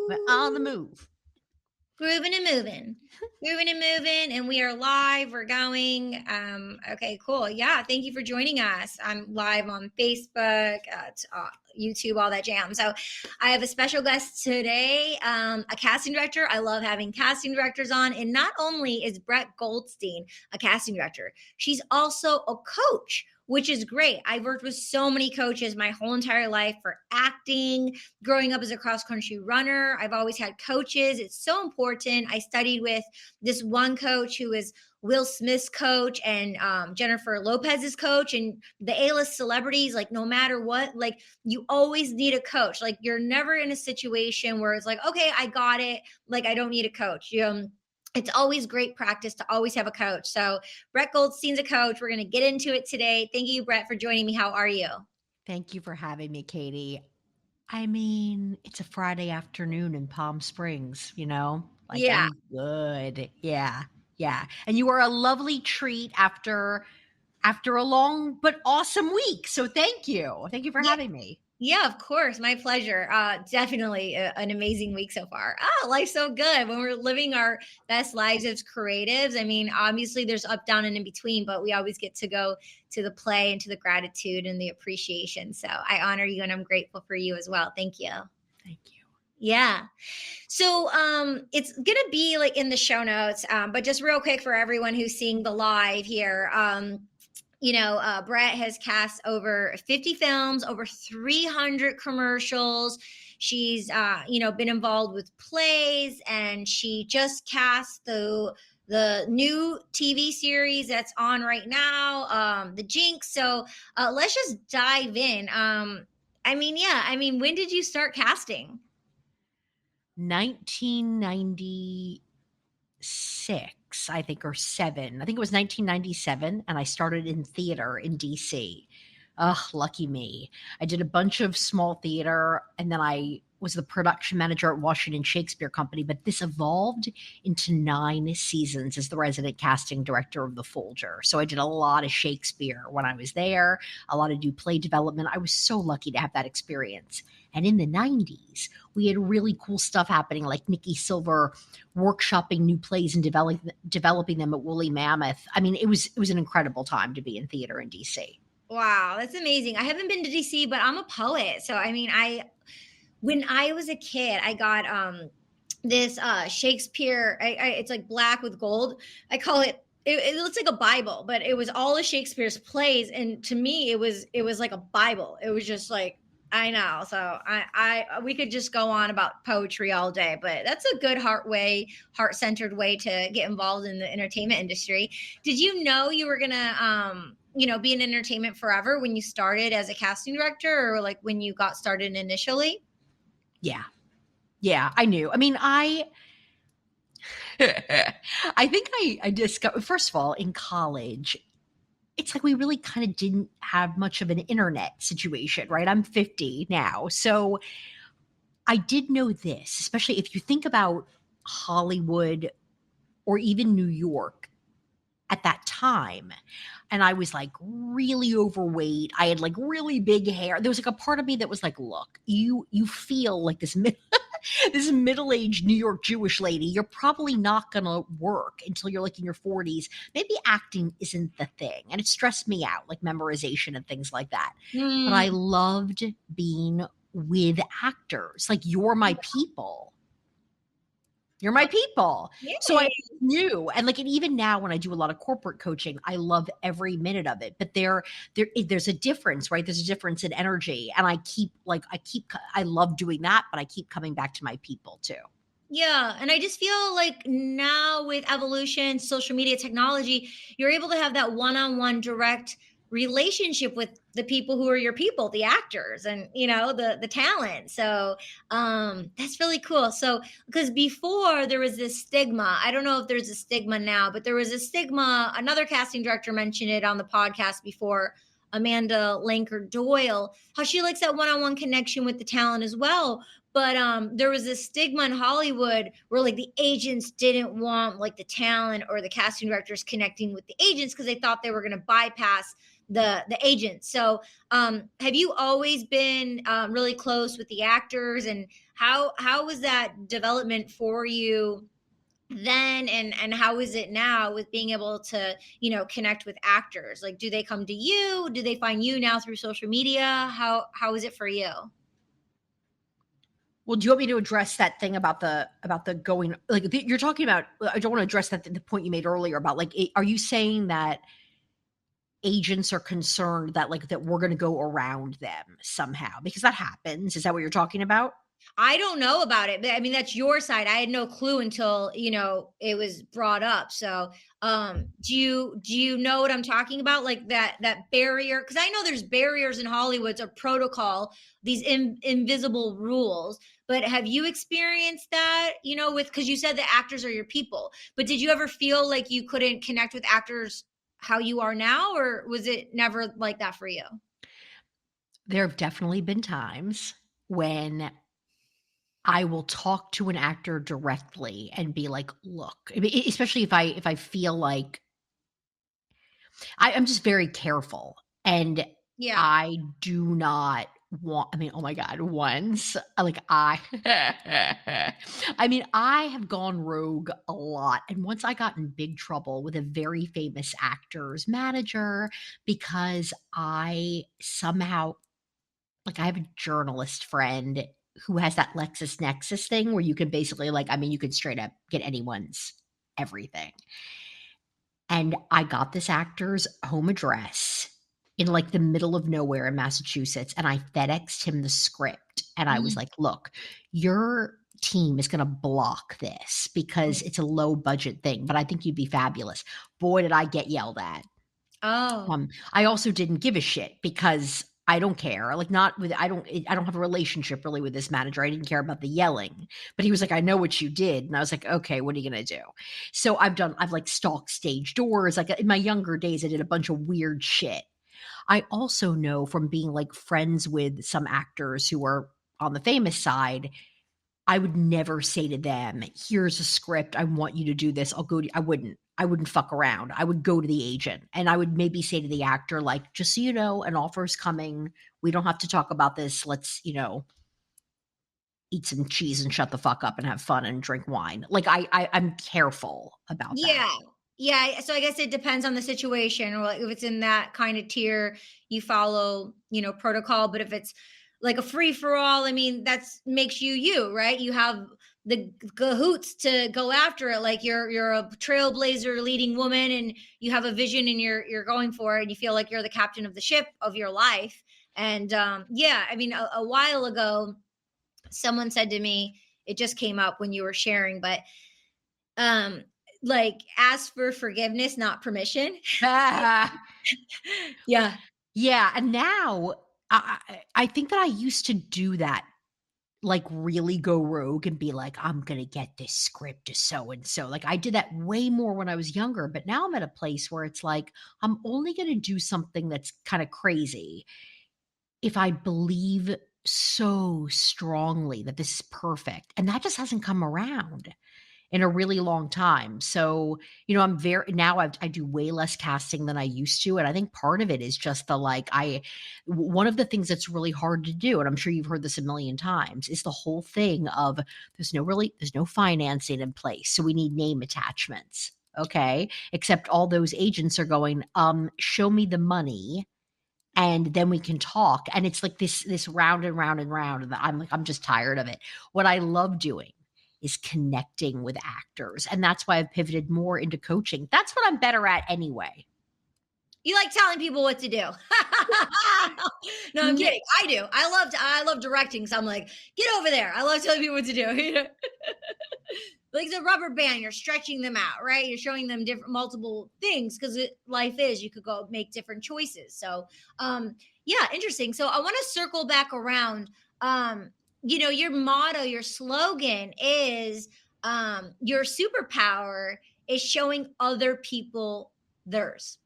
We're on the move. Grooving and moving. Moving and moving, and we are live. We're going. Okay, cool. Yeah, thank you for joining us. I'm live on Facebook, YouTube, all that jam. So I have a special guest today, a casting director. I love having casting directors on. And not only is Brette Goldstein a casting director, she's also a coach, which is great. I've worked with so many coaches my whole entire life for acting, growing up as a cross-country runner. I've always had coaches. It's so important. I studied with this one coach who is Will Smith's coach and Jennifer Lopez's coach, and the A-list celebrities, like no matter what, like you always need a coach. Like you're never in a situation where it's like, okay, I got it. Like I don't need a coach. It's always great practice to always have a coach. So Brette Goldstein's a coach. We're going to get into it today. Thank you, Brette, for joining me. How are you? Thank you for having me, Katie. I mean, it's a Friday afternoon in Palm Springs, Like Yeah. I'm good. Yeah. Yeah. And you are a lovely treat after a long but awesome week. So thank you. Thank you for having me. Yeah, of course. My pleasure. Definitely an amazing week so far. Life's so good when we're living our best lives as creatives. I mean, obviously there's up, down, and in between, but we always get to go to the play and to the gratitude and the appreciation. So I honor you and I'm grateful for you as well. Thank you. Thank you. Yeah. So it's going to be like in the show notes, but just real quick for everyone who's seeing the live here. Brette has cast over 50 films, over 300 commercials. She's, been involved with plays, and she just cast the new TV series that's on right now, The Jinx. So let's just dive in. When did you start casting? 1996, I think, or 7. I think it was 1997, and I started in theater in DC. Ugh, lucky me. I did a bunch of small theater, and then I was the production manager at Washington Shakespeare Company, but this evolved into 9 seasons as the resident casting director of the Folger. So I did a lot of Shakespeare when I was there, a lot of new play development. I was so lucky to have that experience. And in the 90s, we had really cool stuff happening, like Nikki Silver workshopping new plays and developing them at Woolly Mammoth. I mean, it was an incredible time to be in theater in DC. Wow, that's amazing. I haven't been to DC, but I'm a poet. So when I was a kid, I got this Shakespeare. It's like black with gold. I call it. It looks like a Bible, but it was all of Shakespeare's plays, and to me, it was like a Bible. It was just like, I know. So we could just go on about poetry all day, but that's a good heart-centered way to get involved in the entertainment industry. Did you know you were gonna be in entertainment forever when you started as a casting director, or like when you got started initially? Yeah, I knew. I mean, I think I discovered, first of all, in college, it's like we really kind of didn't have much of an internet situation, right? I'm 50 now. So I did know this, especially if you think about Hollywood or even New York at that time. And I was like really overweight. I had like really big hair. There was like a part of me that was like, look, you feel like this this middle-aged New York Jewish lady. You're probably not going to work until you're like in your 40s. Maybe acting isn't the thing. And it stressed me out, like memorization and things like that. But I loved being with actors. Like, you're my people. You're my people. Yay. So I knew, and like, and even now when I do a lot of corporate coaching, I love every minute of it. But there's a difference, right? There's a difference in energy, and I love doing that, but I keep coming back to my people too. Yeah. And I just feel like now with evolution, social media technology, you're able to have that one-on-one direct relationship with the people who are your people, the actors and, the talent. So that's really cool. So, because before there was this stigma, I don't know if there's a stigma now, but there was a stigma. Another casting director mentioned it on the podcast before, Amanda Lanker Doyle, how she likes that one-on-one connection with the talent as well. But there was this stigma in Hollywood where like the agents didn't want like the talent or the casting directors connecting with the agents because they thought they were going to bypass the agents. So have you always been really close with the actors, and how was that development for you then, and how is it now with being able to connect with actors? Like, do they come to you? Do they find you now through social media? How is it for you? Well, do you want me to address that thing about the going, like, you're talking about, I don't want to address that, the point you made earlier about, like, are you saying that agents are concerned that, like, that we're going to go around them somehow? Because that happens. Is that what you're talking about? I don't know about it, but I mean, that's your side. I had no clue until, it was brought up. So, do you know what I'm talking about? Like that barrier? Because I know there's barriers in Hollywood or protocol, these invisible rules. But have you experienced that? Because you said the actors are your people. But did you ever feel like you couldn't connect with actors how you are now, or was it never like that for you? There have definitely been times when I will talk to an actor directly and be like, "Look," I mean, especially if I feel like I'm just very careful, and Yeah. I do not want, I mean, oh my god, once, like, I I mean, I have gone rogue a lot, and once I got in big trouble with a very famous actor's manager because I somehow, like, I have a journalist friend who has that LexisNexis thing where you can basically, like, I mean, you could straight up get anyone's everything. And I got this actor's home address in, like, the middle of nowhere in Massachusetts, and I FedExed him the script, and I was Mhm. like, "Look, your team is gonna block this because it's a low budget thing, but I think you'd be fabulous." Boy, did I get yelled at. Oh. I also didn't give a shit because I don't care, like, not with I don't have a relationship really with this manager, I didn't care about the yelling, but he was like, "I know what you did," and I was like, "Okay, what are you gonna do?" So I've, like, stalked stage doors, like, in my younger days, I did a bunch of weird shit. I also know from being, like, friends with some actors who are on the famous side, I would never say to them, "Here's a script. I want you to do this. I'll go to," I wouldn't. I wouldn't fuck around. I would go to the agent, and I would maybe say to the actor, like, "Just so you know, an offer is coming. We don't have to talk about this. Let's, eat some cheese and shut the fuck up and have fun and drink wine." Like, I'm careful about that. Yeah. Yeah, so I guess it depends on the situation, or like if it's in that kind of tier, you follow, protocol, but if it's like a free for all, I mean, that's makes you you, right? You have the cahoots to go after it. Like you're a trailblazer leading woman, and you have a vision, and you're going for it, and you feel like you're the captain of the ship of your life. And yeah, I mean, a while ago someone said to me, it just came up when you were sharing, but um like ask for forgiveness, not permission. Yeah. Yeah, and now I think that I used to do that, like, really go rogue and be like, "I'm gonna get this script to so and so." Like, I did that way more when I was younger, but now I'm at a place where it's like, I'm only gonna do something that's kinda crazy if I believe so strongly that this is perfect, and that just hasn't come around in a really long time. So, I'm very now I do way less casting than I used to, and I think part of it is just the, like, one of the things that's really hard to do, and I'm sure you've heard this a million times, is the whole thing of there's no financing in place, so we need name attachments. Okay? Except all those agents are going, show me the money and then we can talk. And it's like this round and round and round, and I'm like, I'm just tired of it. What I love doing is connecting with actors, and that's why I've pivoted more into coaching. That's what I'm better at anyway. You like telling people what to do. No, I'm N kidding. I do. I love directing, so I'm like, "Get over there." I love telling people what to do, Like the rubber band, you're stretching them out, right? You're showing them different multiple things, because life is, you could go make different choices. So, yeah, interesting. So I want to circle back around. Your motto, your slogan is your superpower is showing other people theirs.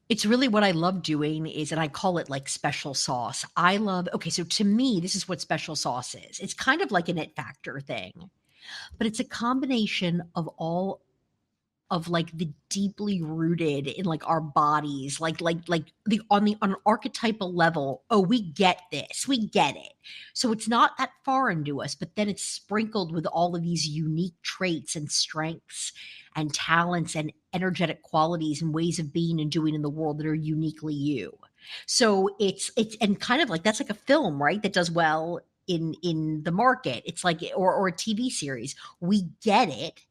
It's really what I love doing is, and I call it, like, special sauce. I love, okay, so to me, this is what special sauce is. It's kind of like an it factor thing, but it's a combination of all of like the deeply rooted in like our bodies, like the on an archetypal level. Oh, we get this, we get it. So it's not that foreign to us, but then it's sprinkled with all of these unique traits and strengths and talents and energetic qualities and ways of being and doing in the world that are uniquely you. So it's and kind of like that's like a film, right? That does well in the market. It's like or a TV series. We get it,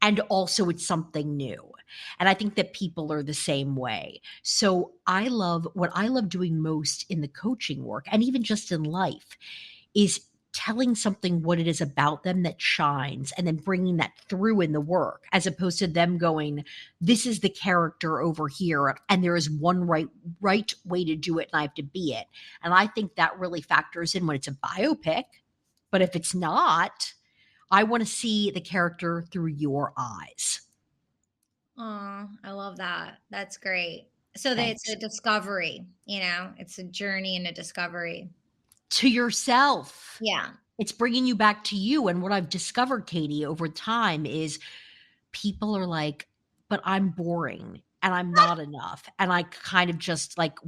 and also it's something new. And I think that people are the same way. So what I love doing most in the coaching work and even just in life is telling something what it is about them that shines and then bringing that through in the work as opposed to them going, this is the character over here and there is one right way to do it and I have to be it. And I think that really factors in when it's a biopic. But if it's not, I want to see the character through your eyes. Oh, I love that. That's great. So that it's a Thanks. discovery, it's a journey and a discovery. To yourself. Yeah. It's bringing you back to you. And what I've discovered, Katie, over time is people are like, but I'm boring and I'm not enough. And I kind of just like,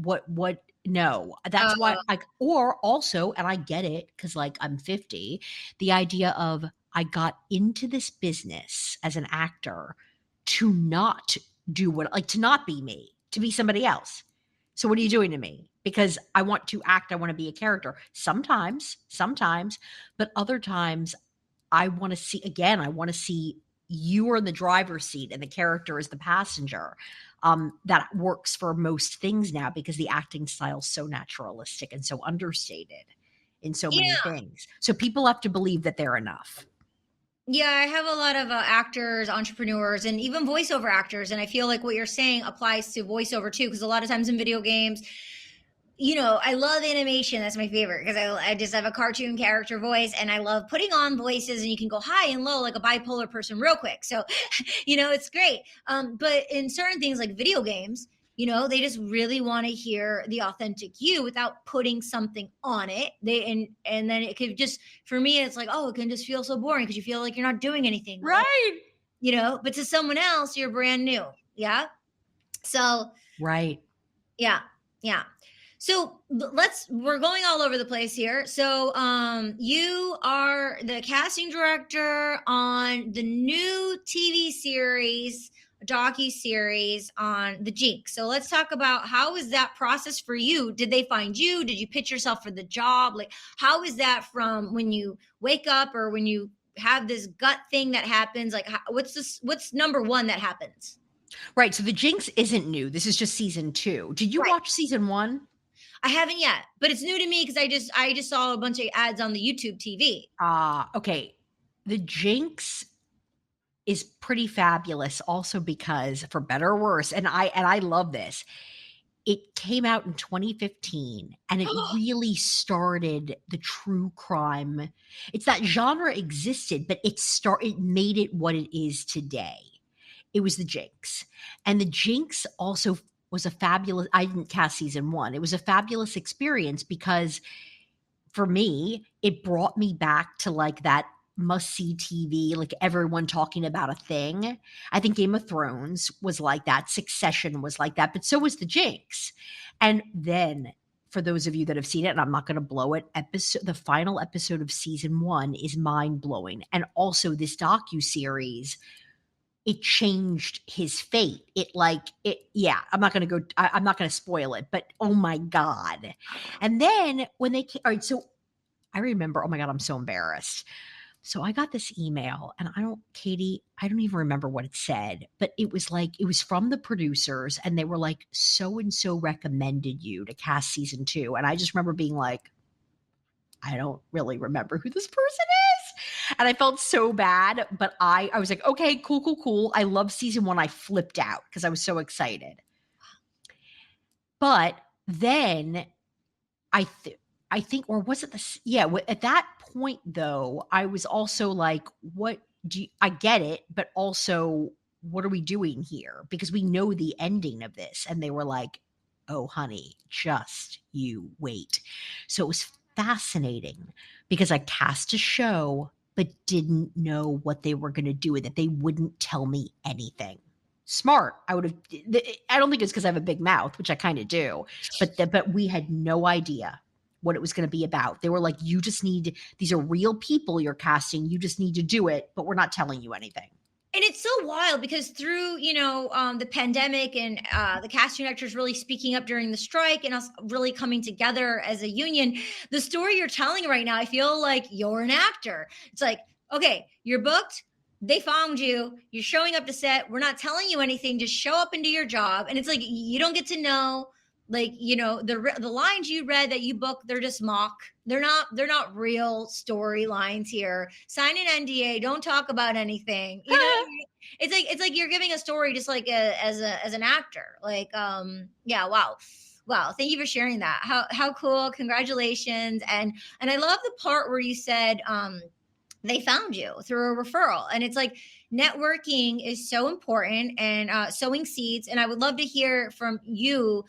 no, that's why Oh, or also, and I get it because like I'm 50, the idea of I got into this business as an actor to not do to not be me, to be somebody else. So what are you doing to me? Because I want to act, I want to be a character. Sometimes, but other times I want to see again, I want to see you are in the driver's seat and the character is the passenger. That works for most things now because the acting style is so naturalistic and so understated in so many yeah. things. So people have to believe that they're enough. Yeah, I have a lot of actors, entrepreneurs, and even voiceover actors. And I feel like what you're saying applies to voiceover too, because a lot of times in video games, I love animation. That's my favorite because I just have a cartoon character voice and I love putting on voices and you can go high and low like a bipolar person real quick. So, it's great. But in certain things like video games, they just really want to hear the authentic you without putting something on it. And then it could just, for me, it's like, oh, it can just feel so boring because you feel like you're not doing anything, Right. but to someone else, you're brand new. Yeah. So, Right. yeah. Yeah. So we're going all over the place here. So you are the casting director on the new TV series, docu-series on the Jinx. So let's talk about how is that process for you? Did they find you? Did you pitch yourself for the job? Like how is that from when you wake up or when you have this gut thing that happens? Like what's number one that happens? Right. So the Jinx isn't new. This is just season 2. Did you Right. watch season 1? I haven't yet, but it's new to me because I just saw a bunch of ads on the YouTube TV. Ah, okay. The Jinx is pretty fabulous also because for better or worse, and I love this. It came out in 2015 and it really started the true crime. It's that genre existed, but it made it what it is today. It was the Jinx. And the Jinx also was a fabulous I didn't cast season 1. It was a fabulous experience because for me, it brought me back to like that must see TV, like everyone talking about a thing. I think Game of Thrones was like that. Succession was like that, but so was the Jinx. And then for those of you that have seen it, and I'm not going to blow it, the final episode of season 1 is mind blowing. And also this docu-series, it changed his fate. Yeah, I'm not going to I'm not going to spoil it, but oh my God. And then when they came, all right, so I remember, oh my God, I'm so embarrassed. So I got this email and Katie, I don't even remember what it said, but it was from the producers and they were like, so and so recommended you to cast season 2. And I just remember being like, I don't really remember who this person is. And I felt so bad, but I was like, okay, cool. I love season 1. I flipped out because I was so excited. But then I think, or was it at that point though, I was also like, I get it, but also what are we doing here? Because we know the ending of this. And they were like, oh, honey, just you wait. So it was fascinating because I cast a show but didn't know what they were going to do with it. They wouldn't tell me anything. Smart. I don't think it's because I have a big mouth, which I kind of do, but we had no idea what it was going to be about. They were like, these are real people you're casting. You just need to do it, but we're not telling you anything. And it's so wild because through, the pandemic and the casting directors really speaking up during the strike and us really coming together as a union, the story you're telling right now, I feel like you're an actor. It's like, okay, you're booked. They found you. You're showing up to set. We're not telling you anything. Just show up and do your job. And it's like, you don't get to know, like, the lines you read that you booked, they're just mock. They're not real storylines here. Sign an NDA. Don't talk about anything. You know what I mean? It's like you're giving a story just like as an actor. Like, yeah, wow. Thank you for sharing that. How cool. Congratulations. And I love the part where you said, they found you through a referral. And it's like networking is so important, and sowing seeds. And I would love to hear from you,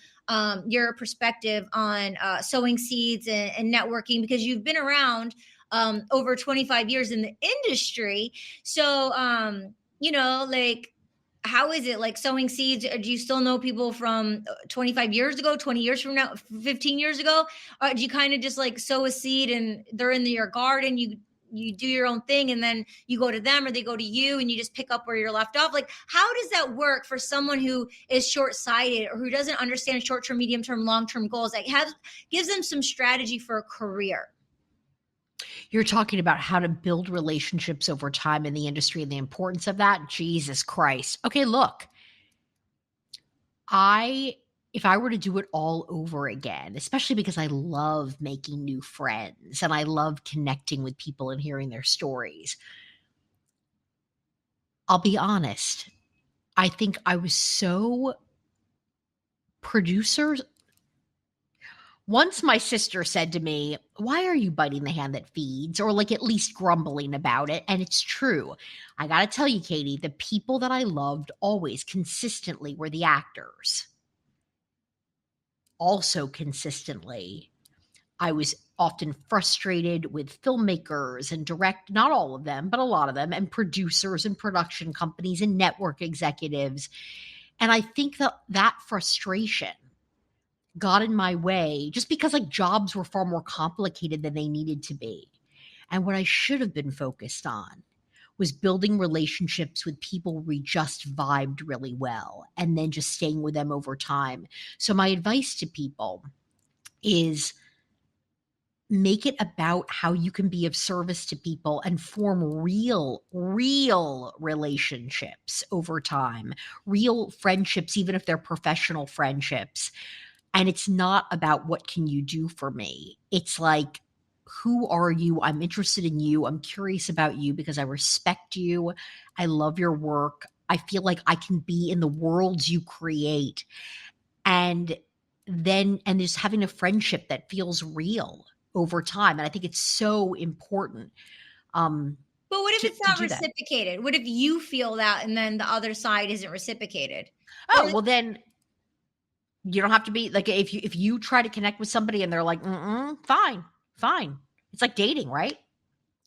your perspective on sowing seeds and networking, because you've been around over 25 years in the industry. So, like, how is it like sowing seeds? Do you still know people from 25 years ago, 20 years from now, 15 years ago? Or do you kind of just like sow a seed and they're in your garden, you do your own thing, and then you go to them or they go to you and you just pick up where you're left off? Like, how does that work for someone who is short-sighted or who doesn't understand short-term, medium-term, long-term goals? Like, gives them some strategy for a career. You're talking about how to build relationships over time in the industry and the importance of that. Jesus Christ. Okay, look, if I were to do it all over again, especially because I love making new friends and I love connecting with people and hearing their stories, I'll be honest. I think I was so producers. Once my sister said to me, "Why are you biting the hand that feeds?" Or like at least grumbling about it. And it's true. I got to tell you, Katie, the people that I loved always consistently were the actors. Also consistently, I was often frustrated with filmmakers and not all of them, but a lot of them, and producers and production companies and network executives. And I think that frustration got in my way just because like jobs were far more complicated than they needed to be. And what I should have been focused on was building relationships with people we just vibed really well and then just staying with them over time. So my advice to people is make it about how you can be of service to people and form real relationships over time, real friendships, even if they're professional friendships. And it's not about what can you do for me. It's like, who are you? I'm interested in you. I'm curious about you because I respect you. I love your work. I feel like I can be in the worlds you create. And just having a friendship that feels real over time. And I think it's so important. But what if it's not reciprocated? What if you feel that and then the other side isn't reciprocated? Oh, well then you don't have to be like, if you try to connect with somebody and they're like, fine. It's like dating, right?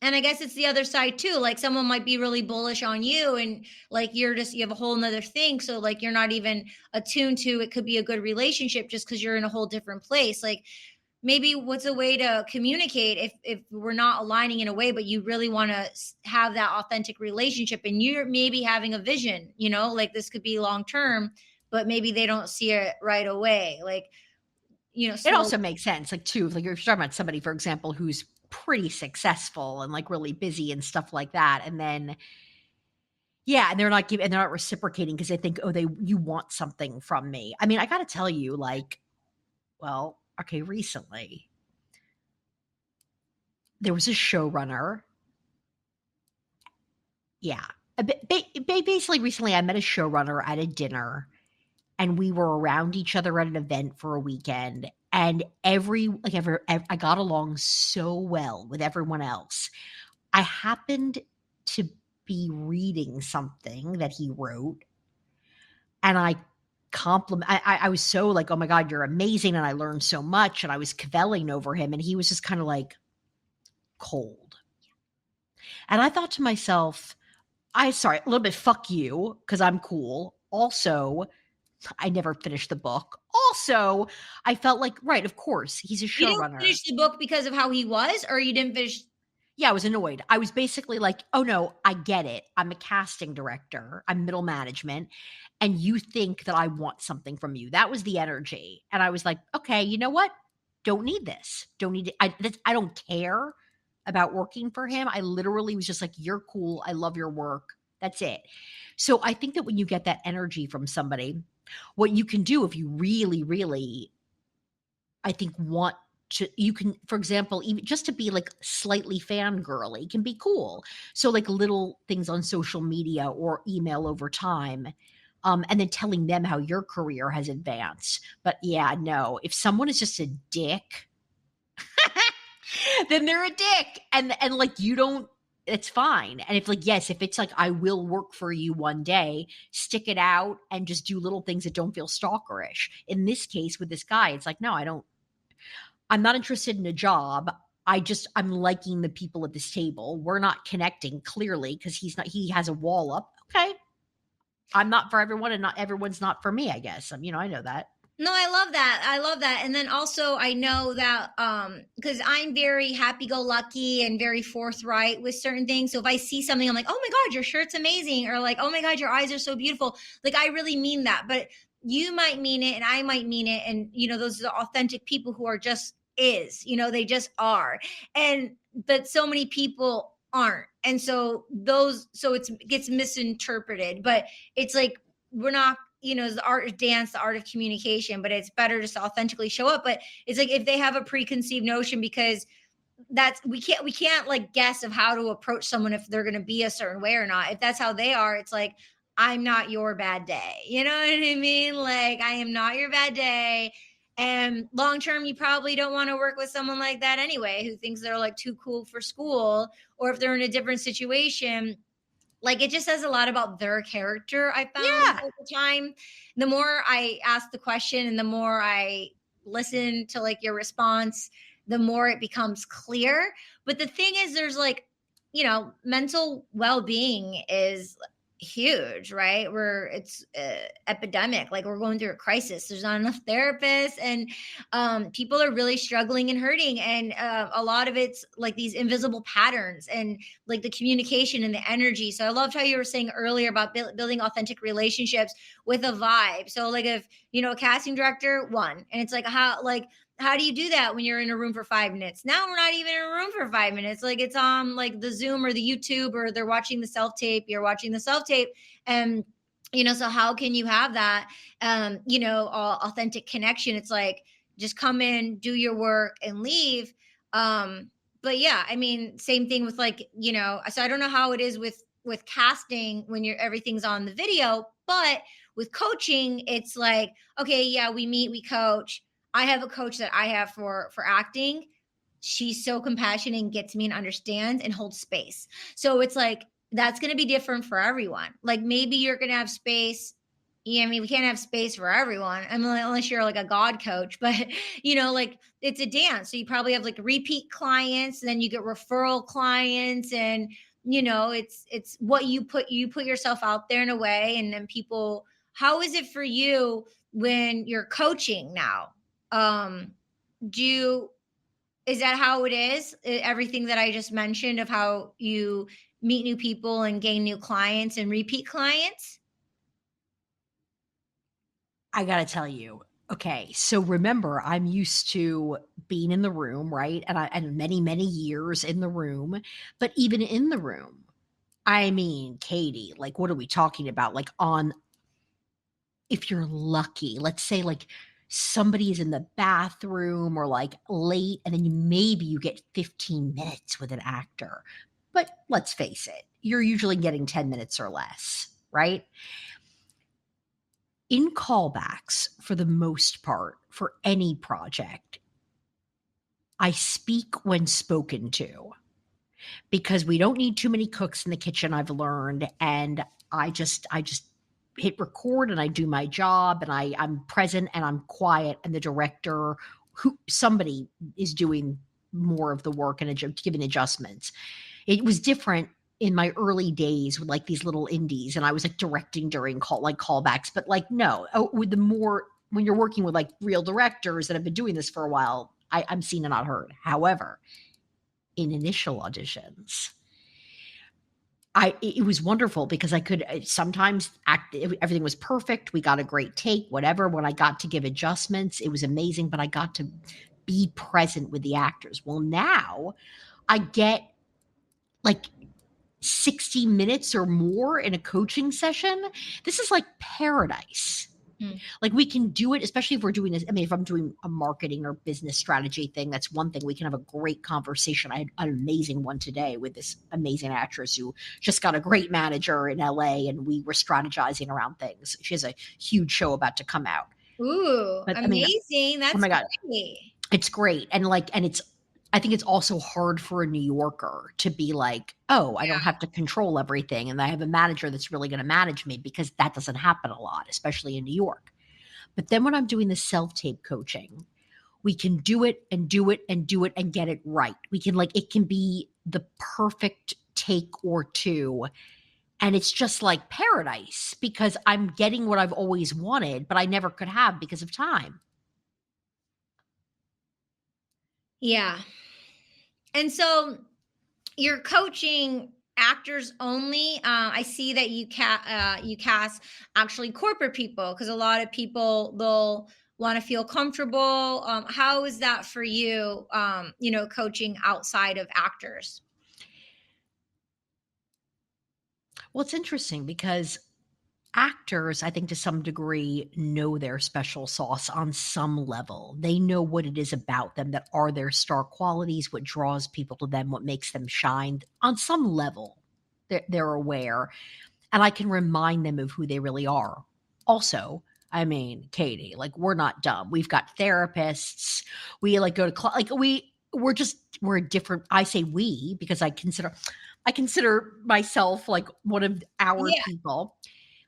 And I guess it's the other side too. Like someone might be really bullish on you and like you have a whole nother thing. So like you're not even attuned to it could be a good relationship just because you're in a whole different place. Like maybe what's a way to communicate if we're not aligning in a way, but you really want to have that authentic relationship and you're maybe having a vision, like this could be long term, but maybe they don't see it right away. Like, it also makes sense. Like too, like you're talking about somebody, for example, who's pretty successful and like really busy and stuff like that. And then, and they're not reciprocating because they think, you want something from me. I mean, I got to tell you, like, well, okay, recently there was a showrunner. Yeah. Basically recently I met a showrunner at a dinner and we were around each other at an event for a weekend. And I got along so well with everyone else. I happened to be reading something that he wrote, and I was so like, "Oh my God, you're amazing!" And I learned so much, and I was cavelling over him, and he was just kind of like cold. And I thought to myself, sorry, a little bit fuck you, because I'm cool. Also, I never finished the book. Also, I felt like, right, of course, he's a You didn't showrunner. finish the book because of how he was, or you didn't finish. Yeah, I was annoyed. I was basically like, "Oh, no, I get it. I'm a casting director. I'm middle management, and you think that I want something from you." That was the energy, and I was like, "Okay, you know what? Don't need this. Don't need it. I don't care about working for him." I literally was just like, "You're cool. I love your work. That's it." So, I think that when you get that energy from somebody, what you can do if you really, really, I think, want to, you can, for example, even just to be like slightly fangirly can be cool. So like little things on social media or email over time. And then telling them how your career has advanced. But yeah, no, if someone is just a dick, then they're a dick. And like you don't, it's fine. And if like, yes, if it's like I will work for you one day, stick it out and just do little things that don't feel stalkerish. In this case with this guy, it's like, no, I'm not interested in a job. I'm liking the people at this table. We're not connecting clearly because he has a wall up. Okay. I'm not for everyone and not everyone's not for me, I guess. I know that. No, I love that. I love that. And then also I know that because I'm very happy go lucky and very forthright with certain things. So if I see something, I'm like, oh my God, your shirt's amazing. Or like, oh my God, your eyes are so beautiful. Like I really mean that. But you might mean it and I might mean it. And those are the authentic people who are just they just are. And but so many people aren't. And so it gets misinterpreted. But it's like we're not the art of dance, the art of communication, but it's better just to authentically show up. But it's like if they have a preconceived notion, because we can't like guess of how to approach someone if they're going to be a certain way or not. If that's how they are, it's like, I'm not your bad day. You know what I mean? Like, I am not your bad day. And long term, you probably don't want to work with someone like that anyway, who thinks they're like too cool for school, or if they're in a different situation. Like it just says a lot about their character, I found Yeah. over time. The more I ask the question and the more I listen to like your response, the more it becomes clear. But the thing is, there's like, mental well-being is huge, right? Where it's epidemic, like we're going through a crisis. There's not enough therapists, and people are really struggling and hurting. And a lot of it's like these invisible patterns and like the communication and the energy. So I loved how you were saying earlier about building authentic relationships with a vibe. So like if a casting director one, and it's like how do you do that when you're in a room for 5 minutes? Now we're not even in a room for 5 minutes. Like it's on like the Zoom or the YouTube, or they're watching the self tape. You're watching the self tape, and so how can you have that, authentic connection? It's like just come in, do your work, and leave. But yeah, I mean, same thing with like So I don't know how it is with casting when everything's on the video, but with coaching, it's like, okay, yeah, we meet, we coach. I have a coach that I have for acting. She's so compassionate and gets me and understands and holds space. So it's like that's going to be different for everyone. Like maybe you're going to have space. Yeah, I mean, we can't have space for everyone. I mean, unless you're like a God coach, but like it's a dance. So you probably have like repeat clients, and then you get referral clients, and it's what you put yourself out there in a way, and then people. How is it for you when you're coaching now? Do you Is that how it is? Everything that I just mentioned of how you meet new people and gain new clients and repeat clients? I got to tell you. Okay, so remember, I'm used to being in the room, right? And many, many years in the room, but even in the room, I mean, Katie, like, what are we talking about? Like, if you're lucky, let's say, like, somebody is in the bathroom or like late, and then maybe you get 15 minutes with an actor. But let's face it, you're usually getting 10 minutes or less, right? In callbacks, for the most part, for any project, I speak when spoken to, because we don't need too many cooks in the kitchen, I've learned. And I just hit record and I do my job, and I'm present and I'm quiet, and the director, somebody is doing more of the work and giving adjustments. It was different in my early days with, like, these little indies, and I was, like, directing during callbacks, but, like, no, with the more when you're working with, like, real directors that have been doing this for a while, I'm seen and not heard. However, in initial auditions, it was wonderful because I could, sometimes act everything was perfect, we got a great take, whatever. When I got to give adjustments, it was amazing, but I got to be present with the actors. Well, now I get, like, 60 minutes or more in a coaching session. This is like paradise. Mm. Like, we can do it, especially if we're doing this. I mean, if I'm doing a marketing or business strategy thing, that's one thing. We can have a great conversation. I had an amazing one today with this amazing actress who just got a great manager in LA, and we were strategizing around things. She has a huge show about to come out. Ooh, But I mean, amazing. oh That's my God, great. it's great. And like, and it's, I think it's also hard for a New Yorker to be like, oh, I don't have to control everything. And I have a manager that's really going to manage me, because that doesn't happen a lot, especially in New York. But then when I'm doing the self-tape coaching, we can do it and do it and do it and get it right. We can, like, it can be the perfect take or two. And it's just like paradise, because I'm getting what I've always wanted, but I never could have because of time. Yeah. And so you're coaching actors only. I see that you cast actually corporate people, because a lot of people, they'll want to feel comfortable. How is that for you? Coaching outside of actors. Well, it's interesting because actors, I think, to some degree, know their special sauce on some level. They know what it is about them that are their star qualities, what draws people to them, what makes them shine. On some level, they're aware, and I can remind them of who they really are. Also, I mean, Katie, like, we're not dumb. We've got therapists. We, like, go to like, we're a different. I say we because I consider myself like one of our Yeah. people.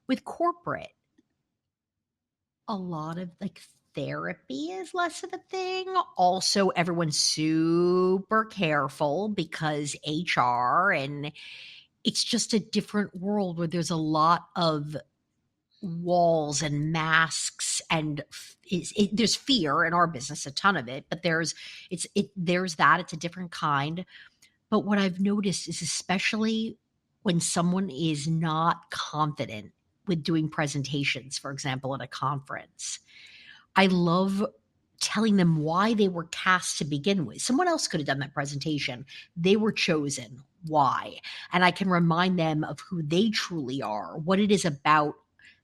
With corporate, a lot of, like, therapy is less of a thing. Also, everyone's super careful because HR, and it's just a different world where there's a lot of walls and masks, and there's fear in our business, a ton of it, but there's that. It's a different kind. But what I've noticed is, especially when someone is not confident with doing presentations, for example, at a conference, I love telling them why they were cast to begin with. Someone else could have done that presentation. They were chosen. Why? And I can remind them of who they truly are, what it is about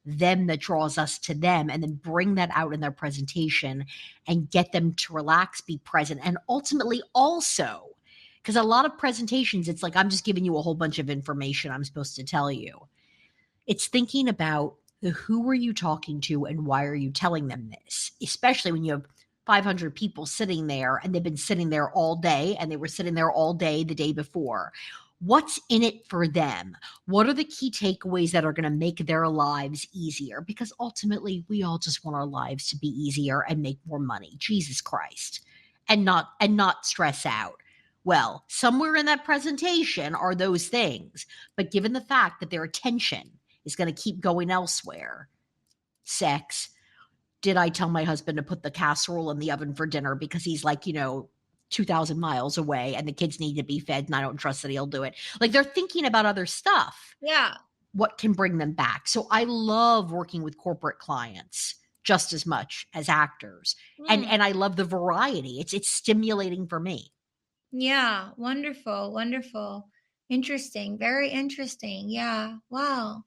them that draws us to them, and then bring that out in their presentation and get them to relax, be present, and ultimately also, because a lot of presentations, it's like, I'm just giving you a whole bunch of information I'm supposed to tell you. It's thinking about the who are you talking to and why are you telling them this, especially when you have 500 people sitting there and they've been sitting there all day and they were sitting there all day the day before. What's in it for them? What are the key takeaways that are going to make their lives easier? Because ultimately, we all just want our lives to be easier and make more money. Jesus Christ. And not stress out. Well, somewhere in that presentation are those things. But given the fact that their attention is going to keep going elsewhere, sex, did I tell my husband to put the casserole in the oven for dinner because he's, like, 2,000 miles away and the kids need to be fed and I don't trust that he'll do it. Like, they're thinking about other stuff. Yeah. What can bring them back? So I love working with corporate clients just as much as actors. And Mm. and I love the variety. It's stimulating for me. Yeah. Wonderful. Wonderful. Interesting. Very interesting. Yeah. Wow.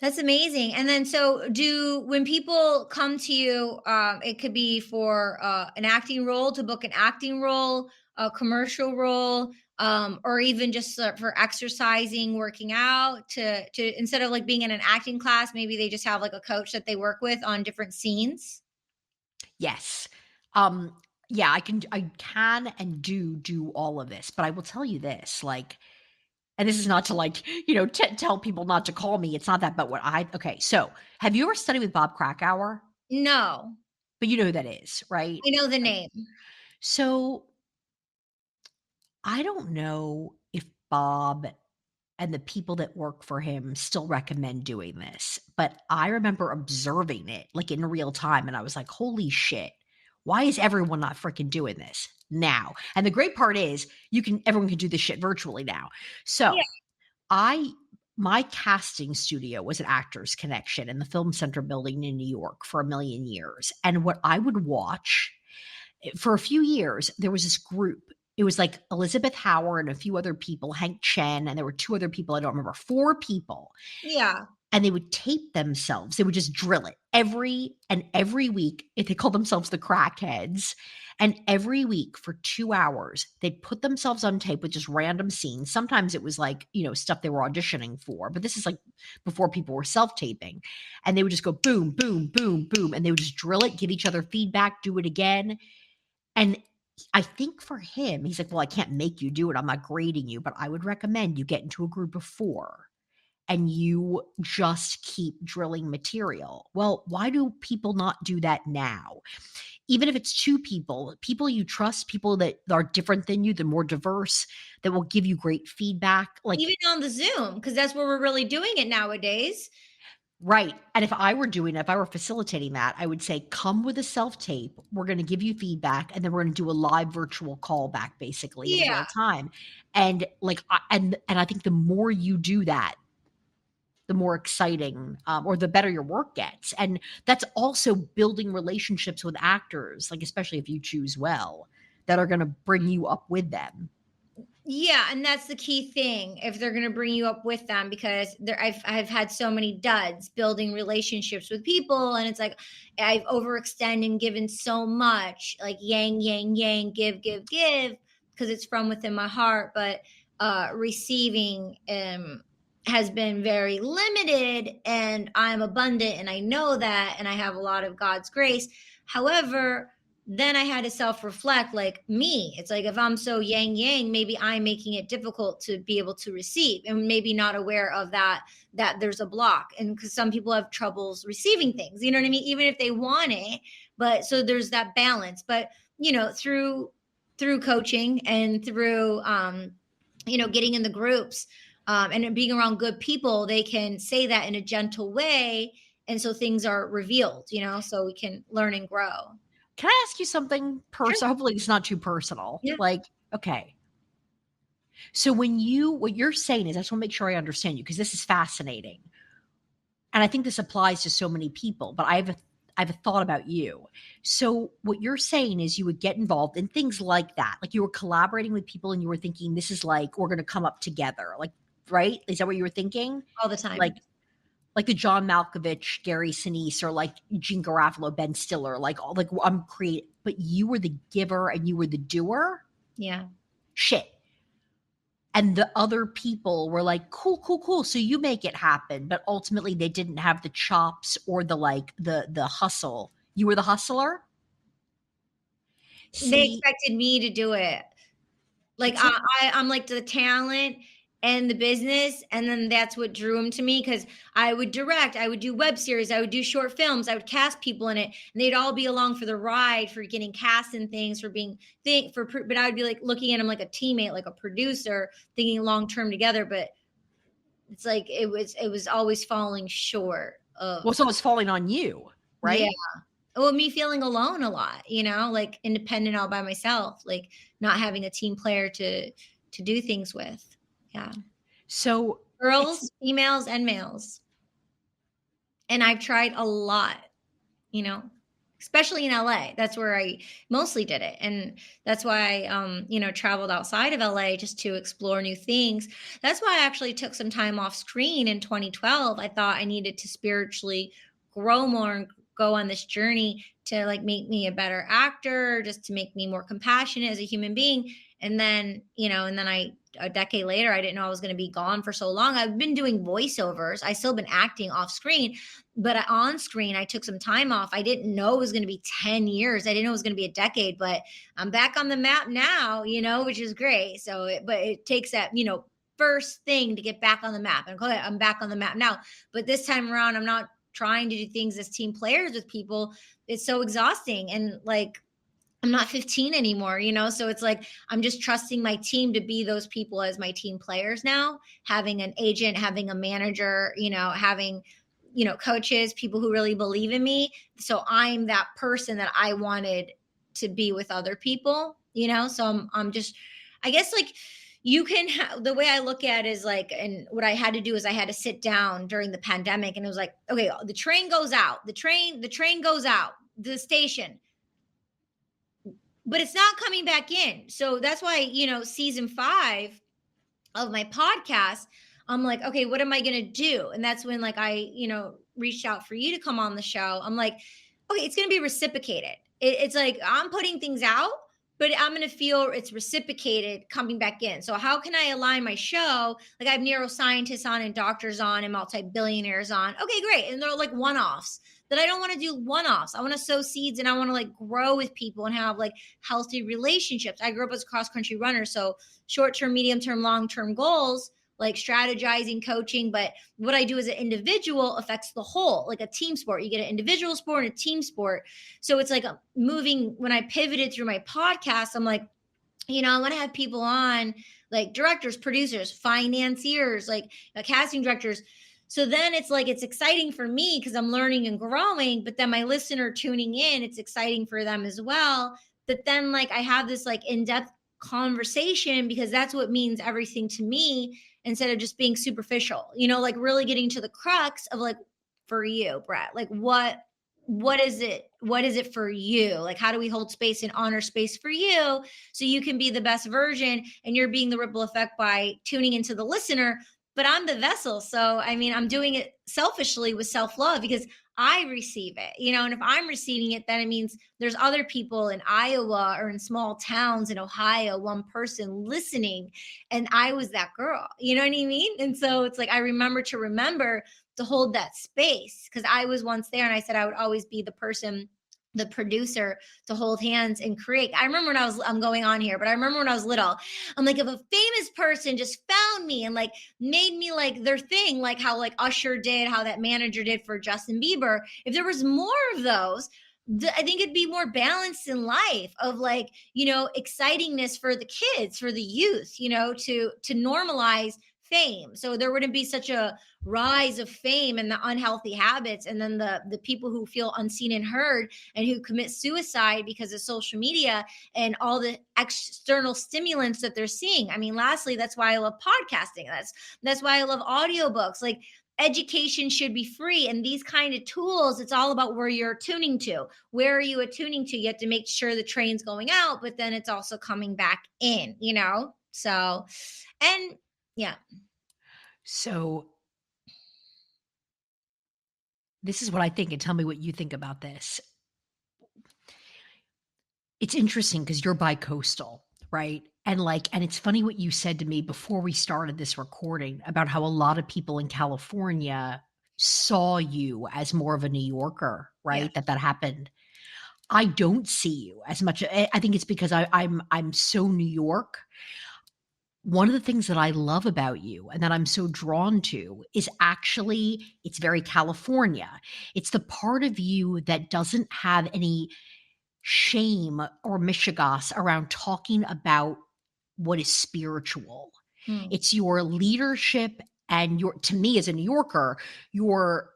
That's amazing. And then, so do when people come to you, it could be for an acting role, to book an acting role, a commercial role, or even just for exercising, working out. To instead of like being in an acting class, maybe they just have like a coach that they work with on different scenes. Yes. Um, yeah, I can and do all of this, but I will tell you this, like, and this is not to, like, tell people not to call me. It's not that, but okay. So have you ever studied with Bob Krakauer? No, But you know who that is, right? I know the Like, name. so I don't know if Bob and the people that work for him still recommend doing this. But I remember observing it like in real time and I was like, holy shit, why is everyone not freaking doing this now? And the great part is everyone can do this shit virtually now. Yeah. So I my casting studio was an Actors Connection in the Film Center building in New York for a million years. And what I would watch for a few years, there was this group. It was like Elizabeth Howard and a few other people, Hank Chen, and there were 2 other people, I don't remember, 4 people, Yeah. and they would tape themselves. They would just drill it every week. If they called themselves the Crackheads, and every week for 2 hours, they'd put themselves on tape with just random scenes. Sometimes it was like, stuff they were auditioning for, but this is like before people were self-taping, and they would just go boom, boom, boom, boom, and they would just drill it, give each other feedback, do it again. And I think for him, he's like, "Well, I can't make you do it. I'm not grading you, but I would recommend you get into a group of 4 and you just keep drilling material." Well, why do people not do that now? Even if it's 2 people you trust, people that are different than you, they're more diverse, that will give you great feedback, like. Even on the Zoom, because that's where we're really doing it nowadays. Right, and if I were facilitating that, I would say, "Come with a self-tape, we're gonna give you feedback, and then we're gonna do a live virtual callback basically in Yeah. real time." And, like, I think the more you do that, the more exciting, or the better your work gets, and that's also building relationships with actors, like, especially if you choose well, that are gonna bring you up with them. Yeah, and that's the key thing if they're gonna bring you up with them because I've had so many duds building relationships with people, and it's like I've overextended and given so much, like yang, yang, yang, give, because it's from within my heart, but receiving has been very limited, and I'm abundant, and I know that, and I have a lot of God's grace. However, then I had to self reflect like me. It's like if I'm so yang yang, maybe I'm making it difficult to be able to receive and maybe not aware of that there's a block. And because some people have troubles receiving things, you know what I mean? Even if they want it. But so there's that balance. But through coaching and through getting in the groups and being around good people, they can say that in a gentle way. And so things are revealed, so we can learn and grow. Can I ask you something Sure. personal? Hopefully, it's not too personal. Yeah. Like, okay, so what you're saying is, I just wanna make sure I understand you because this is fascinating, and I think this applies to so many people, but I have a thought about you. So what you're saying is you would get involved in things like that, like you were collaborating with people and you were thinking, "This is like, we're gonna come up together," like, right? Is that what you were thinking? All the Like time. like the John Malkovich, Gary Sinise, or like Gene Garofalo, Ben Stiller, like all like I'm create, but you were the giver and you were the doer? Yeah. Shit. And the other people were like, "Cool, cool, cool. So you make it happen." But ultimately they didn't have the chops or the hustle. You were the hustler? They See, expected me to do it. Like, it's in I'm like the talent and the business, and then that's what drew them to me because I would direct, I would do web series, I would do short films, I would cast people in it, and they'd all be along for the ride, for getting cast in things, for being but I would be like looking at them like a teammate, like a producer, thinking long term together. But it's like it was always falling short well, of so it's falling on you, yeah. right? Well, me feeling alone a lot, like independent all by myself, like not having a team player to do things with. Yeah. So it's Girls, females, and males. And I've tried a lot, you know, especially in LA. That's where I mostly did it. And that's why traveled outside of LA just to explore new things. That's why I actually took some time off screen in 2012. I thought I needed to spiritually grow more and go on this journey to like make me a better actor, just to make me more compassionate as a human being. And then a decade later, I didn't know I was going to be gone for so long. I've been doing voiceovers. I still been acting off screen, but on screen, I took some time off. I didn't know it was going to be 10 years. I didn't know it was going to be a decade, but I'm back on the map now, which is great. But it takes that, first thing to get back on the map. And I'm back on the map now. But this time around, I'm not trying to do things as team players with people. It's so exhausting. And like, I'm not 15 anymore, you know? So it's like, I'm just trusting my team to be those people as my team players now, having an agent, having a manager, you know, having, you know, coaches, people who really believe in me. So I'm that person that I wanted to be with other people, you know? So I'm just, I guess like, you can the way I look at it is like, and what I had to do is I had to sit down during the pandemic, and it was like, okay, the train goes out, the train goes out, the station, but it's not coming back in. So that's why, you know, season 5 of my podcast, I'm like, okay, what am I going to do? And that's when, like, I, you know, reached out for you to come on the show. I'm like, okay, it's going to be reciprocated. It's like I'm putting things out, but I'm going to feel it's reciprocated coming back in. So how can I align my show? Like, I have neuroscientists on and doctors on and multi-billionaires on. Okay, great. And they're like one-offs. That I don't want to do one-offs. I want to sow seeds and I want to like grow with people and have like healthy relationships. I grew up as a cross-country runner, so short-term, medium-term, long-term goals, like strategizing, coaching. But what I do as an individual affects the whole, like a team sport. You get an individual sport and a team sport. So it's like moving. When I pivoted through my podcast, I'm like, you know, I want to have people on, like directors, producers, financiers, like casting directors. So then it's like, it's exciting for me because I'm learning and growing, but then my listener tuning in, it's exciting for them as well. But then like I have this like in-depth conversation because that's what means everything to me, instead of just being superficial, you know, like really getting to the crux of like, for you, Brett, like what is it for you? Like, how do we hold space and honor space for you so you can be the best version, and you're being the ripple effect by tuning into the listener, but I'm the vessel. So I mean, I'm doing it selfishly with self-love because I receive it, you know. And if I'm receiving it, then it means there's other people in Iowa or in small towns in Ohio, one person listening, and I was that girl, you know what I mean? And so it's like, I remember to hold that space because I was once there, and I said I would always be the person, the producer, to hold hands and create. I remember when I'm going on here, but I remember when I was little, I'm like, if a famous person just found me and like made me like their thing, like how like Usher did, how that manager did for Justin Bieber, if there was more of those, I think it'd be more balanced in life, of like, you know, excitingness for the kids, for the youth, you know, to normalize fame. So there wouldn't be such a rise of fame and the unhealthy habits, and then the people who feel unseen and heard and who commit suicide because of social media and all the external stimulants that they're seeing. I mean, lastly, that's why I love podcasting. That's why I love audiobooks. Like, education should be free, and these kind of tools, it's all about where you're tuning to. Where are you attuning to? You have to make sure the train's going out, but then it's also coming back in, you know. So, and yeah. So this is what I think, and tell me what you think about this. It's interesting because you're bi-coastal, right? And it's funny what you said to me before we started this recording about how a lot of people in California saw you as more of a New Yorker, Yeah. right? That happened. I don't see you as much. I think it's because I'm so New York. One of the things that I love about you and that I'm so drawn to is actually it's very California. It's the part of you that doesn't have any shame or mishigas around talking about what is spiritual. Hmm. It's your leadership and your, to me as a New Yorker, your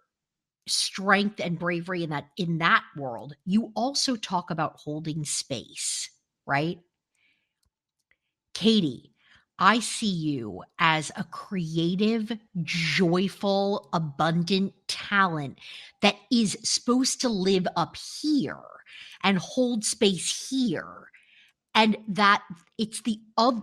strength and bravery in that world. You also talk about holding space, right? Katie, I see you as a creative, joyful, abundant talent that is supposed to live up here and hold space here. And that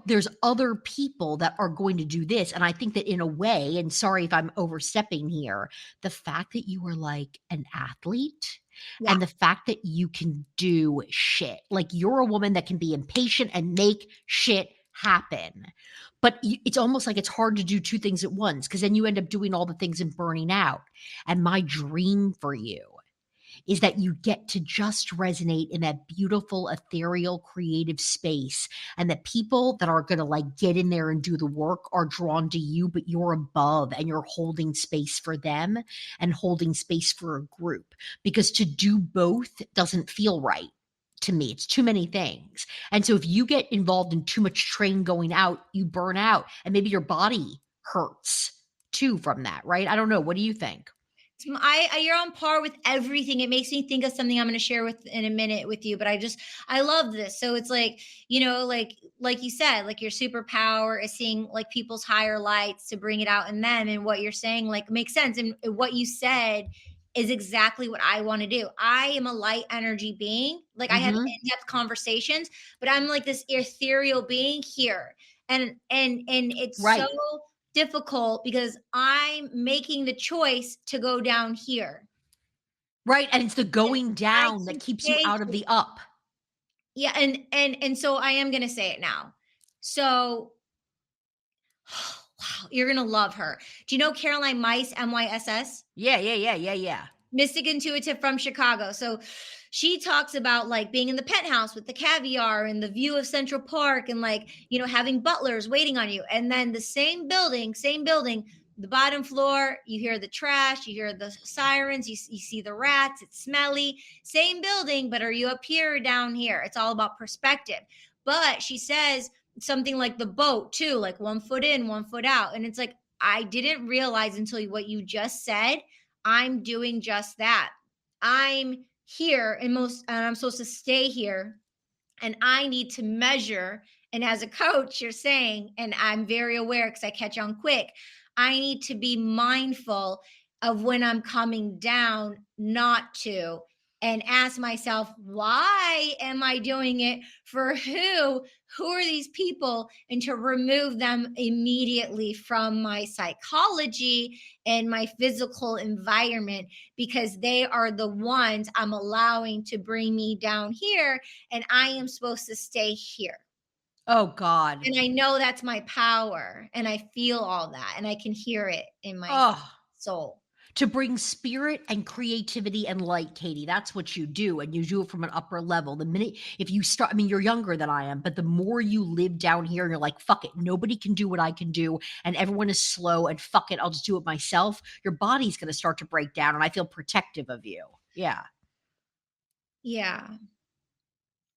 there's other people that are going to do this. And I think that in a way, and sorry if I'm overstepping here, the fact that you are like an athlete Yeah. and the fact that you can do shit, like you're a woman that can be impatient and make shit happen. But it's almost like it's hard to do two things at once because then you end up doing all the things and burning out. And my dream for you is that you get to just resonate in that beautiful, ethereal, creative space. And that people that are going to like get in there and do the work are drawn to you, but you're above and you're holding space for them and holding space for a group. Because to do both doesn't feel right. to me. It's too many things. And so if you get involved in too much train going out, you burn out, and maybe your body hurts too from that, right? I don't know. What do you think? You're on par with everything. It makes me think of something I'm going to share with in a minute with you, but I love this. So it's like, like you said, like your superpower is seeing like people's higher lights to bring it out in them. And what you're saying like makes sense. And what you said is exactly what I want to do. I am a light energy being. Like I have Mhm. in-depth conversations, but I'm like this ethereal being here. And it's so Right. difficult because I'm making the choice to go down here. Right, and it's the And going I down that can keeps you stay out of here. the up. Yeah, and so I am gonna say it now. So wow, you're gonna love her. Do you know Caroline Myss, MYSS? Yeah, yeah, yeah, yeah, yeah. Mystic Intuitive from Chicago. So she talks about like being in the penthouse with the caviar and the view of Central Park and like, having butlers waiting on you. And then the same building, the bottom floor, you hear the trash, you hear the sirens, you see the rats, it's smelly. Same building, but are you up here or down here? It's all about perspective. But she says something like the boat too, like 1 foot in, 1 foot out. And it's like, I didn't realize until what you just said I'm doing just that. I'm here and I'm supposed to stay here and I need to measure. And as a coach, you're saying, and I'm very aware because I catch on quick, I need to be mindful of when I'm coming down, not to, and ask myself, why am I doing it? For who? Who are these people? And to remove them immediately from my psychology and my physical environment because they are the ones I'm allowing to bring me down here and I am supposed to stay here. Oh god. And I know that's my power and I feel all that and I can hear it in my Oh, soul. to bring spirit and creativity and light, Katie, that's what you do, and you do it from an upper level. The minute if you start I mean, you're younger than I am, but the more you live down here and you're like, "Fuck it, nobody can do what I can do, and everyone is slow, and fuck it, I'll just do it myself," your body's gonna start to break down, and I feel protective of you. Yeah. Yeah.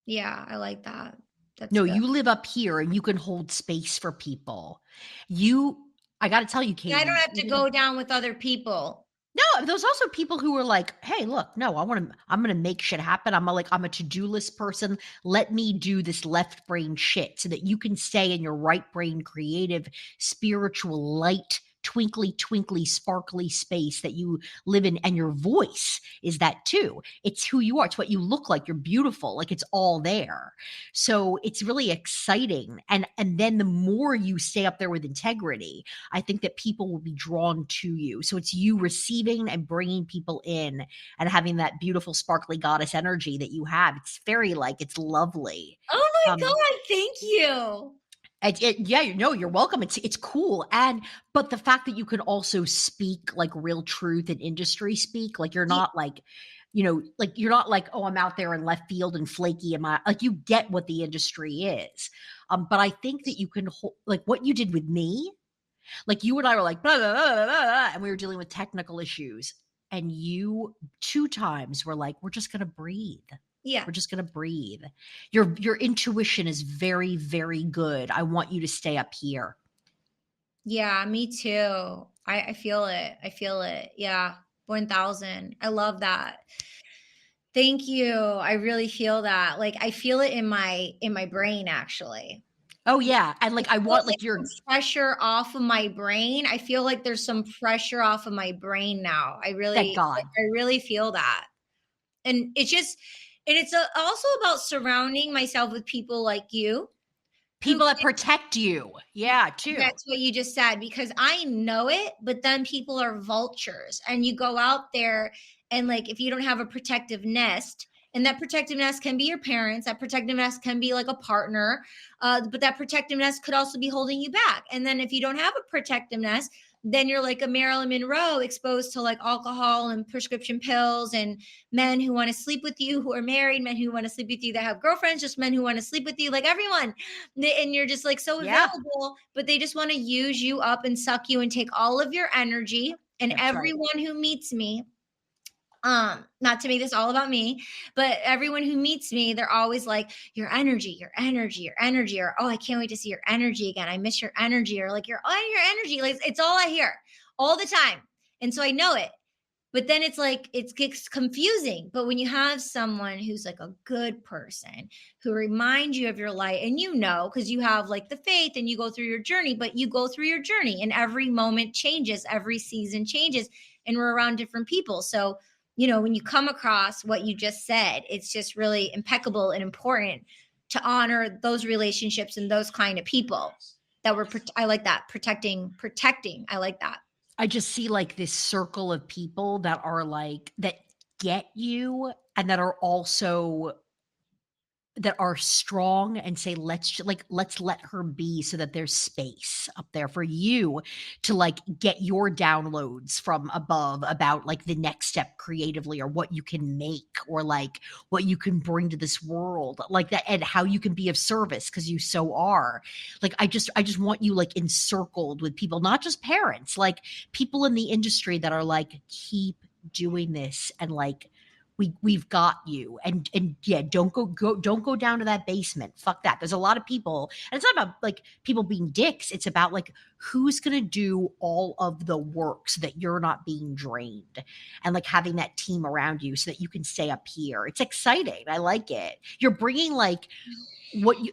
Yeah, I like that. That's No, good. you live up here and you can hold space for people. You I gotta tell you, Yeah, I don't Katie, have to even go down with other people. no, there's also people who are like, "Hey, look, no, I'm gonna make shit happen. I'm a to-do list person. Let me do this left brain shit so that you can stay in your right brain creative, spiritual, light, twinkly, twinkly, sparkly space that you live in. And your voice is that too. It's who you are. It's what you look like. You're beautiful. Like it's all there. So it's really exciting. And then the more you stay up there with integrity, I think that people will be drawn to you. So it's you receiving and bringing people in and having that beautiful, sparkly goddess energy that you have. It's fairy like, it's lovely. Oh my Um, god, thank you. yeah, you're welcome. It's cool. But the fact that you can also speak like real truth and industry speak, like you're Ye not like, like you're not like, oh, I'm out there in left field and flaky. Am I like you get what the industry is? But I think that you can like what you did with me like you and I were like, blah, blah, blah, blah, blah, and we were dealing with technical issues. And you 2 times were like, we're just going to breathe. yeah. We're just going to breathe. Your intuition is very, very good. I want you to stay up here. Yeah, me too. I feel it. I feel it. Yeah. 1000. I love that. Thank you. I really feel that. Like I feel it in my brain actually. Oh yeah. And It like I feels want like like your some pressure off of my brain. I feel like there's some pressure off of my brain now. thank God. I really feel that. And it's also about surrounding myself with people like you who People that protect you. Yeah, too. that's what you just said because I know it, but then people are vultures and you go out there and like if you don't have a protective nest, and that protective nest can be your parents, that protective nest can be like a partner, but that protective nest could also be holding you back. And then if you don't have a protective nest, then you're like a Marilyn Monroe exposed to like alcohol and prescription pills and men who want to sleep with you who are married, men who want to sleep with you that have girlfriends, just men who want to sleep with you, like everyone. And you're just like so Yeah, available, but they just want to use you up and suck you and take all of your energy. And that's right. everyone who meets me Not to make this all about me, but everyone who meets me, they're always like, your energy, your energy, your energy, or oh, I can't wait to see your energy again. I miss your energy, or like your energy. Like it's all I hear all the time. And so I know it. But then it's like it gets confusing. But when you have someone who's like a good person who reminds you of your light, and you know, because you have like the faith and you go through your journey, but you go through your journey and every moment changes, every season changes, and we're around different people. So, when you come across what you just said, it's just really impeccable and important to honor those relationships and those kind of people that were, I like that, protecting. I like that. I just see like this circle of people that are like that get you and that are also that are strong and say let's let her be, so that there's space up there for you to like get your downloads from above about like the next step creatively, or what you can make, or like what you can bring to this world, like that, and how you can be of service, because you so are. Like I just want you like encircled with people, not just parents, like people in the industry that are like, keep doing this, and like we've got you, and yeah, don't go down to that basement. Fuck that. There's a lot of people, and it's not about like people being dicks. It's about like who's gonna do all of the work so that you're not being drained, and like having that team around you so that you can stay up here. It's exciting. I like it. You're bringing like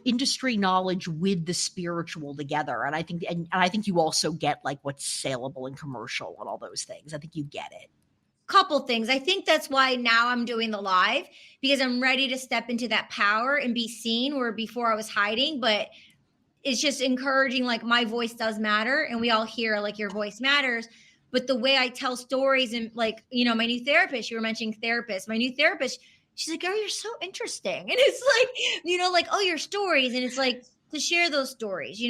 industry knowledge with the spiritual together, and I think and I think you also get like what's saleable and commercial and all those things. I think you get it. Couple things. I think that's why now I'm doing the live, because I'm ready to step into that power and be seen, where before I was hiding. But it's just encouraging, like my voice does matter, and we all hear like your voice matters. But the way I tell stories, and like, my new therapist, you were mentioning therapist, my new therapist, she's like, girl, you're so interesting. And it's like, like, oh, your stories. And it's like to share those stories.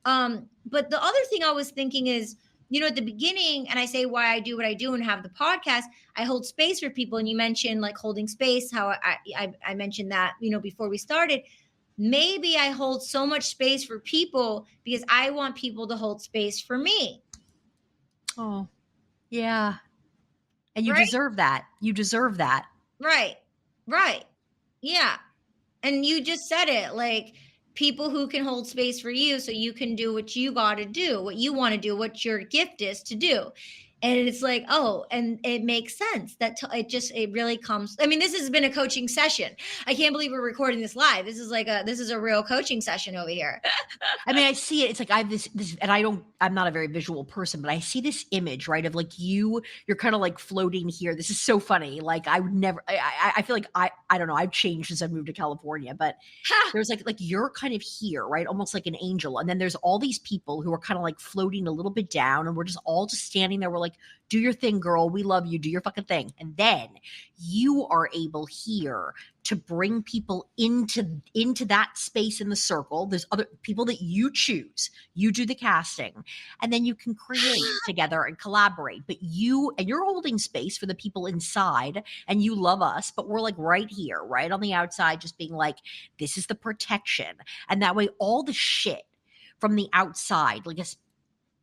But the other thing I was thinking is, at the beginning, and I say why I do what I do and have the podcast, I hold space for people. And you mentioned like holding space, how I mentioned that, before we started. Maybe I hold so much space for people because I want people to hold space for me. Oh, yeah. And you Right? deserve that. You deserve that. Right. Right. Yeah. And you just said it, like people who can hold space for you so you can do what you got to do, what you want to do, what your gift is to do. And it's like, oh, and it makes sense that it really comes. I mean, this has been a coaching session. I can't believe we're recording this live. This is a real coaching session over here. I mean, I see it. It's like I have this, and I'm not a very visual person, but I see this image, right? Of like you're kind of like floating here. This is so funny. Like I would never, I feel like I don't know. I've changed since I moved to California, but there's like you're kind of here, right? Almost like an angel. And then there's all these people who are kind of like floating a little bit down, and we're just all just standing there. We're like, do your thing, girl. We love you. Do your fucking thing. And then you are able here to bring people into that space in the circle. There's other people that you choose. You do the casting, and then you can create together and collaborate. But you're holding space for the people inside, and you love us, but we're like right here, right on the outside, just being like, this is the protection. And that way all the shit from the outside, like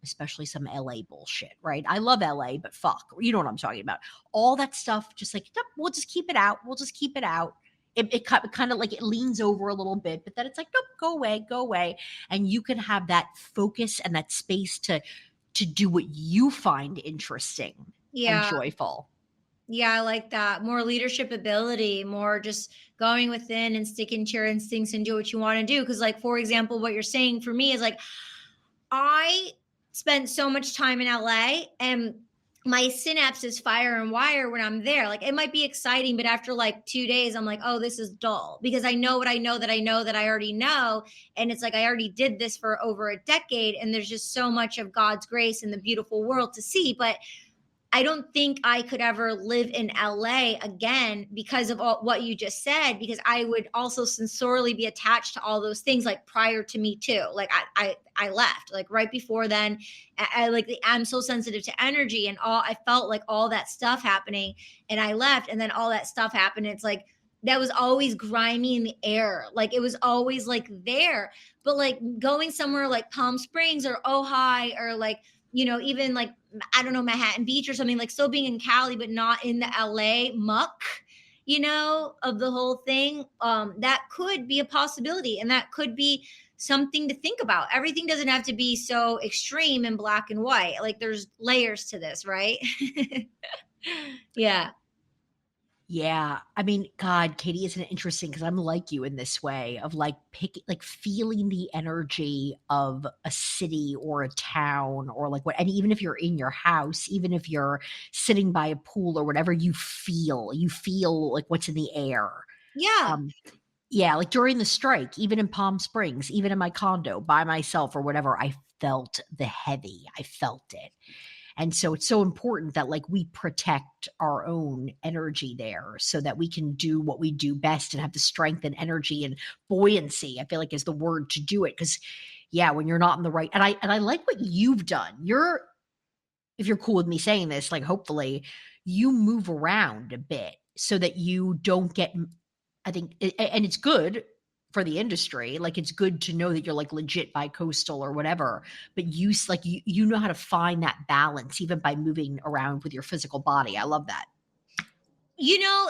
especially some LA bullshit, right? I love LA, but fuck, you know what I'm talking about. All that stuff, just like, nope, we'll just keep it out. We'll just keep it out. It kind of like it leans over a little bit, but then it's like, nope, go away. And you can have that focus and that space to do what you find interesting and joyful. Yeah, I like that. More leadership ability, more just going within and sticking to your instincts and do what you want to do. Because, like, for example, what you're saying for me is like, I spent so much time in LA, and my synapses fire and wire when I'm there. Like it might be exciting, but after like 2 days, I'm like, oh, this is dull, because I know what I know that I know that I already know. And it's like, I already did this for over a decade, and there's just so much of God's grace in the beautiful world to see. But I don't think I could ever live in LA again because of what you just said, because I would also sincerely be attached to all those things, like prior to me too. Like I left like right before then. I'm so sensitive to energy, and I felt like all that stuff happening, and I left, and then all that stuff happened. It's like, that was always grimy in the air. Like it was always like there, but like going somewhere like Palm Springs or Ojai or like even like, I don't know, Manhattan Beach or something, like still being in Cali, but not in the LA muck, of the whole thing. That could be a possibility, and that could be something to think about. Everything doesn't have to be so extreme in black and white. Like there's layers to this, right? Yeah. Yeah. I mean, God, Katie, isn't it interesting? Because I'm like you in this way of like feeling the energy of a city or a town or like what, and even if you're in your house, even if you're sitting by a pool or whatever, you feel like what's in the air. Yeah. Um, yeah, like during the strike, even in Palm Springs, even in my condo by myself or whatever, I felt the heavy. I felt it. And so it's so important that like we protect our own energy there so that we can do what we do best and have the strength and energy and buoyancy, I feel like is the word to do it. Cause yeah, when you're not in the right, and I like what you've done. If you're cool with me saying this, like hopefully you move around a bit so that you don't get, I think, and it's good for the industry. Like it's good to know that you're like legit bi-coastal or whatever, but you know how to find that balance even by moving around with your physical body. I love that.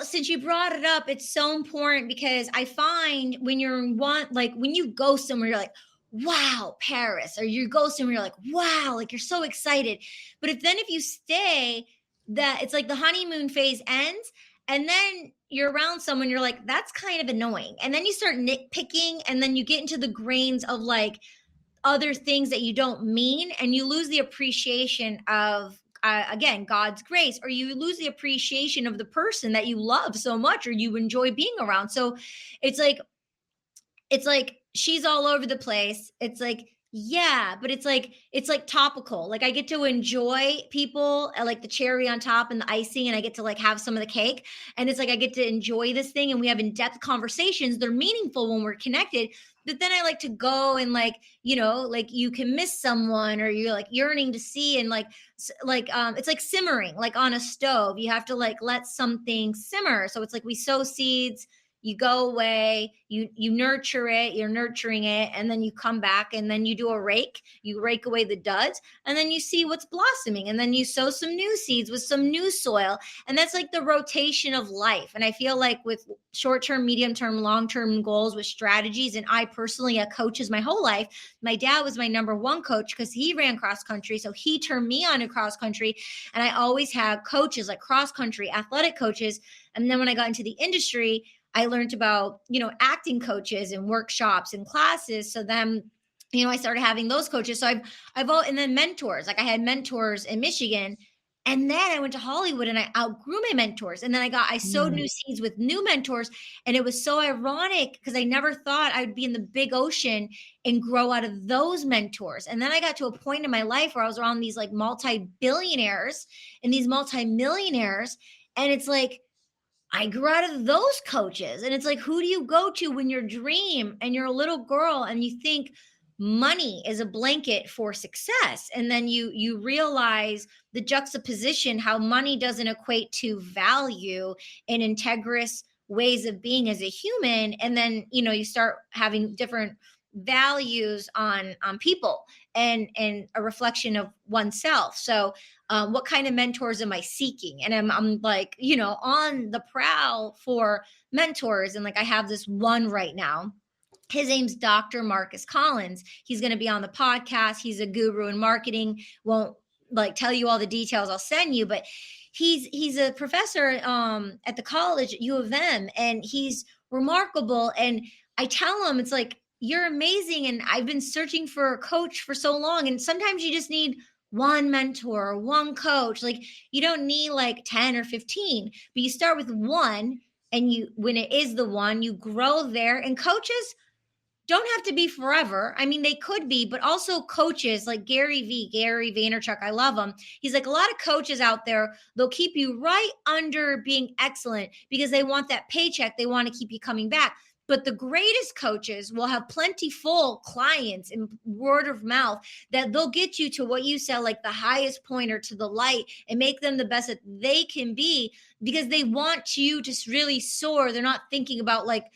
Since you brought it up, it's so important because I find when you're in one, like when you go somewhere, you're like, wow, Paris, or you go somewhere, you're like, wow, like you're so excited. But if you stay, that it's like the honeymoon phase ends, and then you're around someone, you're like, that's kind of annoying. And then you start nitpicking, and then you get into the grains of like other things that you don't mean, and you lose the appreciation of again, God's grace, or you lose the appreciation of the person that you love so much or you enjoy being around. So it's like she's all over the place. It's like, yeah, but it's like topical. Like I get to enjoy people, like the cherry on top and the icing, and I get to like have some of the cake. And it's like I get to enjoy this thing, and we have in-depth conversations. They're meaningful when we're connected. But then I like to go and like, like you can miss someone, or you're like yearning to see, and like it's like simmering, like on a stove. You have to like let something simmer. So it's like we sow seeds, you go away, you nurture it, you're nurturing it, and then you come back, and then you do a rake, you rake away the duds, and then you see what's blossoming, and then you sow some new seeds with some new soil. And that's like the rotation of life. And I feel like with short-term, medium-term, long-term goals with strategies, and I personally coaches my whole life. My dad was my number one coach because he ran cross country, so he turned me on to cross country. And I always had coaches like cross country athletic coaches. And then when I got into the industry, I learned about, acting coaches and workshops and classes. So then, I started having those coaches. So and then mentors, like I had mentors in Michigan, and then I went to Hollywood and I outgrew my mentors. And then I sowed new seeds with new mentors. And it was so ironic because I never thought I'd be in the big ocean and grow out of those mentors. And then I got to a point in my life where I was around these like multi-billionaires and these multi-millionaires. And it's like, I grew out of those coaches. And it's like, who do you go to when you're dream and you're a little girl and you think money is a blanket for success? And then you realize the juxtaposition, how money doesn't equate to value and integrous ways of being as a human. And then, you start having different values on people and a reflection of oneself. So what kind of mentors am I seeking? And I'm like, on the prowl for mentors. And like, I have this one right now. His name's Dr. Marcus Collins. He's going to be on the podcast. He's a guru in marketing. Won't like tell you all the details. I'll send you, but he's a professor at the college at U of M, and he's remarkable. And I tell him, it's like, you're amazing. And I've been searching for a coach for so long. And sometimes you just need one mentor or one coach. Like you don't need like 10 or 15, but you start with one, and when it is the one, you grow there. And coaches don't have to be forever. I mean, they could be, but also coaches like Gary Vaynerchuk, I love him. He's like, a lot of coaches out there, they'll keep you right under being excellent because they want that paycheck. They want to keep you coming back. But the greatest coaches will have plentiful clients and word of mouth that they'll get you to what you said, like the highest point or to the light, and make them the best that they can be because they want you to really soar. They're not thinking about like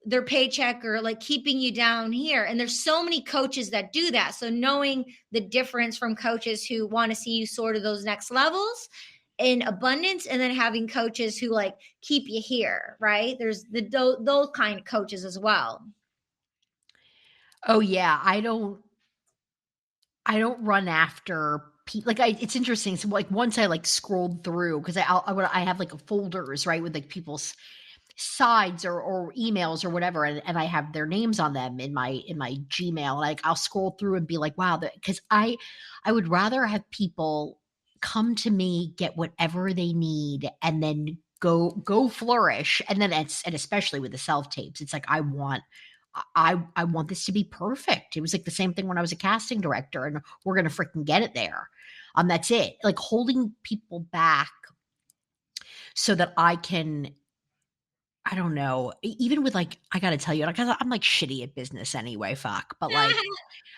their paycheck or like keeping you down here. And there's so many coaches that do that. So knowing the difference from coaches who want to see you sort of those next levels in abundance, and then having coaches who like keep you here, right? There's those kind of coaches as well. Oh yeah, I don't run after people. Like it's interesting. So like once I like scrolled through because I have like folders right with like people's sides or emails or whatever, and I have their names on them in my Gmail. Like I'll scroll through and be like, wow, because I would rather have people come to me, get whatever they need, and then go flourish. And then and especially with the self tapes, it's like I want this to be perfect. It was like the same thing when I was a casting director, and we're gonna freaking get it there. That's it. Like holding people back so that I can, I don't know, even with like, I gotta tell you, like, I'm like shitty at business anyway, fuck. But like,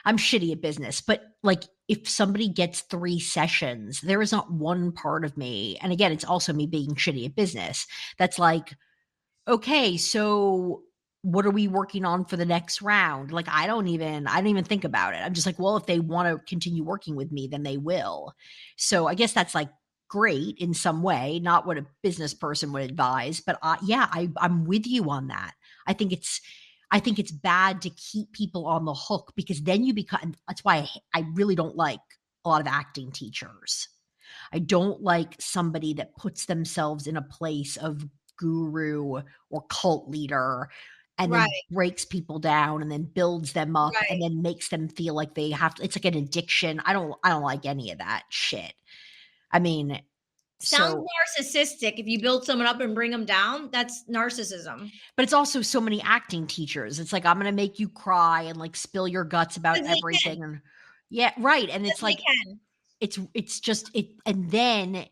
I'm shitty at business. But like, if somebody gets 3 sessions, there is not one part of me, and again, it's also me being shitty at business, that's like, okay, so what are we working on for the next round? Like, I don't even think about it. I'm just like, well, if they want to continue working with me, then they will. So I guess that's like great in some way, not what a business person would advise, but yeah, I'm with you on that. I think it's bad to keep people on the hook because then you become, that's why I really don't like a lot of acting teachers. I don't like somebody that puts themselves in a place of guru or cult leader and Right, then breaks people down and then builds them up and right. then makes them feel like they have to, it's like an addiction. I don't like any of that shit. I mean, Sounds so narcissistic. If you build someone up and bring them down, that's narcissism. but it's also so many acting teachers. It's like I'm going to make you cry and like spill your guts about Because they can. everything and yeah, right. And it's Because they like can. it's just it, and then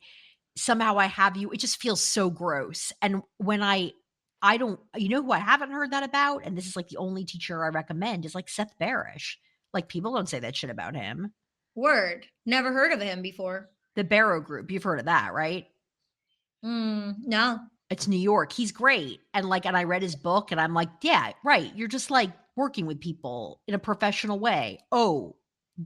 somehow I have you, it just feels so gross. And when I don't, you know who I haven't heard that about? And this is like the only teacher I recommend is like Seth Barish. Like people don't say that shit about him. Word. Never heard of him before. The Barrow Group, you've heard of that, right? No. It's New York. He's great. And like, and I read his book and I'm like, yeah, right. You're just like working with people in a professional way. Oh,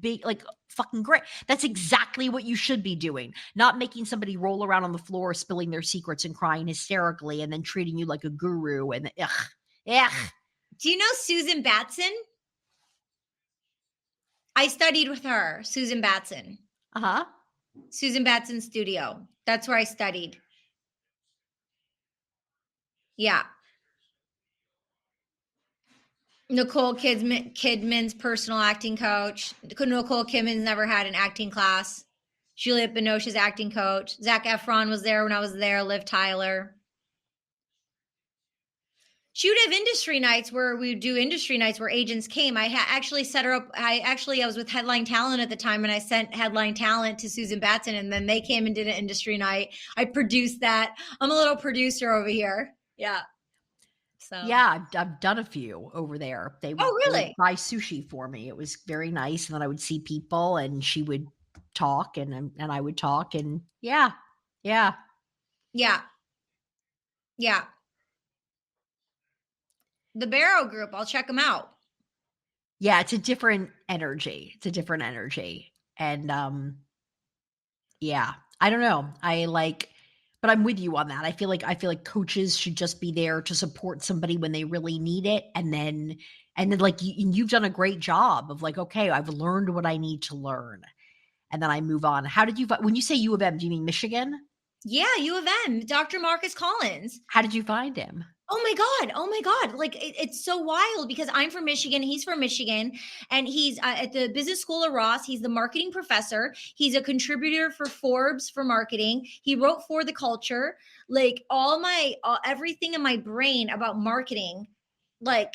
big, like fucking great. That's exactly what you should be doing. Not making somebody roll around on the floor, spilling their secrets and crying hysterically and then treating you like a guru and ugh. Do you know Susan Batson? I studied with her, Susan Batson. Uh-huh. Susan Batson Studio. That's where I studied. Yeah. Nicole Kidman's personal acting coach. Nicole Kidman's never had an acting class. Juliette Binoche's acting coach. Zac Efron was there when I was there. Liv Tyler. She would have industry nights where we would do industry nights where agents came. I actually set her up. I was with Headline Talent at the time, and I sent Headline Talent to Susan Batson, and then they came and did an industry night. I produced that. I'm a little producer over here. Yeah. So. Yeah, I've done a few over there. Oh, They would really? buy sushi for me. It was very nice. And then I would see people and she would talk and I would talk and yeah. Yeah. Yeah. Yeah. The Barrow Group. I'll check them out. Yeah, it's a different energy. It's a different energy. And yeah, I don't know. But I'm with you on that. I feel like coaches should just be there to support somebody when they really need it and then like you've done a great job of like, okay, I've learned what I need to learn. And then I move on. How did you when you say U of M, do you mean Michigan? Yeah, U of M, Dr. Marcus Collins. How did you find him? Oh my God. Oh my God. Like it's so wild because I'm from Michigan. He's from Michigan and he's at the business school of Ross. He's the marketing professor. He's a contributor for Forbes for marketing. He wrote For the Culture. Like everything in my brain about marketing, like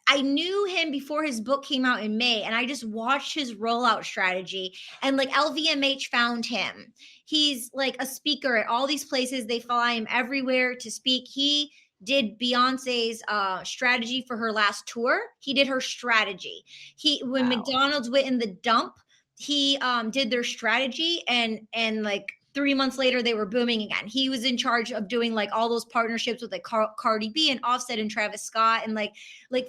I knew him before his book came out in May, and I just watched his rollout strategy. And like LVMH found him. He's like a speaker at all these places. They fly him everywhere to speak. He did Beyonce's strategy for her last tour. He did her strategy. When Wow. McDonald's went in the dump, he did their strategy and like 3 months later, they were booming again. He was in charge of doing like all those partnerships with like Cardi B and Offset and Travis Scott, and like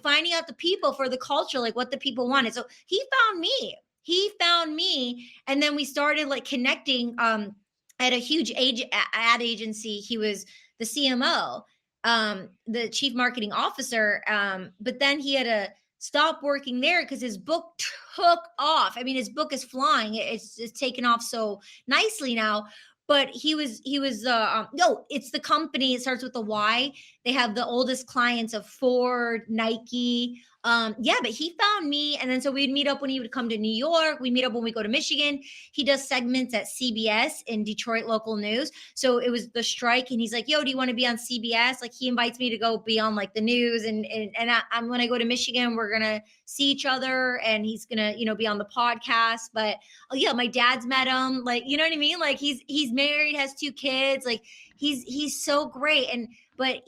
finding out the people for the culture, like what the people wanted. So he found me. He found me, and then we started like connecting. At a huge ad agency, he was the CMO, the chief marketing officer. But then he had to stop working there because his book took off. I mean, his book is flying. It's taken off so nicely now. But no, it's the company. It starts with a Y. They have the oldest clients of Ford, Nike. Yeah, but he found me, and then so we'd meet up when he would come to New York. We meet up when we go to Michigan. He does segments at CBS in Detroit local news. So it was the strike, and he's like, "Yo, do you want to be on CBS?" Like he invites me to go be on like the news, and I'm when I go to Michigan, we're gonna see each other, and he's gonna be on the podcast. But oh yeah, my dad's met him. Like you know what I mean? Like he's married, has 2 kids. Like he's so great. But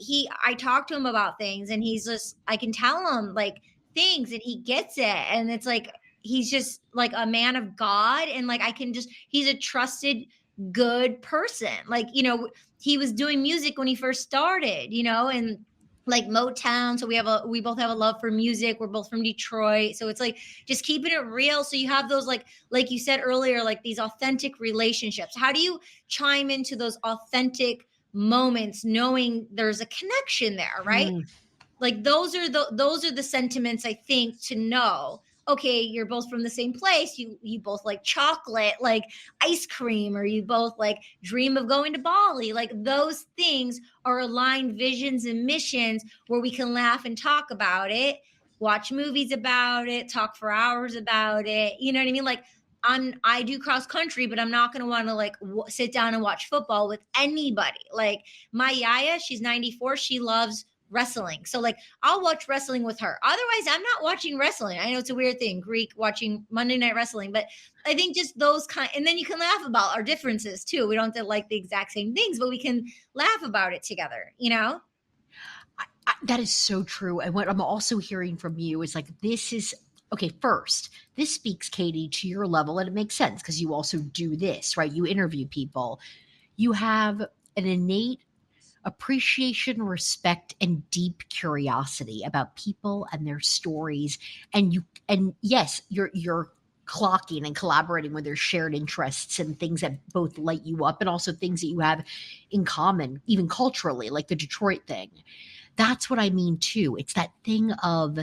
I talk to him about things, and he's just, I can tell him like things, and he gets it. And it's like, he's just like a man of God. And like, he's a trusted, good person. Like, he was doing music when he first started, and like Motown. So we both have a love for music. We're both from Detroit. So it's like just keeping it real. So you have those, like you said earlier, like these authentic relationships. How do you chime into those authentic moments knowing there's a connection there, right? Like those are the sentiments, I think, to know, okay, you're both from the same place, you both like chocolate, like ice cream, or you both like dream of going to Bali. Like those things are aligned visions and missions where we can laugh and talk about it, watch movies about it, talk for hours about it. You know what I mean? Like I do cross country, but I'm not going to want to like sit down and watch football with anybody. Like my Yaya, she's 94. She loves wrestling. So like I'll watch wrestling with her. Otherwise, I'm not watching wrestling. I know it's a weird thing, Greek watching Monday Night Wrestling, but I think just those and then you can laugh about our differences too. We don't have to like the exact same things, but we can laugh about it together, That is so true. And what I'm also hearing from you is like, this is okay. First, this speaks, Katie, to your level, and it makes sense because you also do this, right? You interview people. You have an innate appreciation, respect, and deep curiosity about people and their stories. And yes, you're clocking and collaborating with their shared interests and things that both light you up, and also things that you have in common, even culturally, like the Detroit thing. That's what I mean too. It's that thing of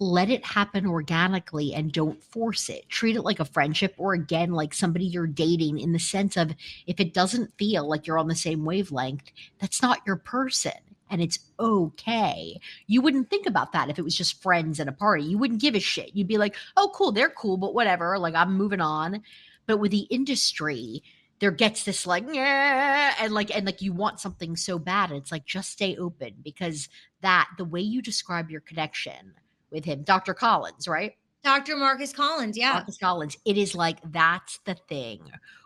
let it happen organically and don't force it. Treat it like a friendship, or again, like somebody you're dating, in the sense of if it doesn't feel like you're on the same wavelength, that's not your person. And it's okay. You wouldn't think about that if it was just friends at a party. You wouldn't give a shit. You'd be like, oh, cool, they're cool, but whatever. Like I'm moving on. But with the industry, there gets this like, yeah, and like you want something so bad. And it's like, just stay open, because the way you describe your connection with him, Dr. Collins, right? Dr. Marcus Collins, yeah. Marcus Collins. It is like, that's the thing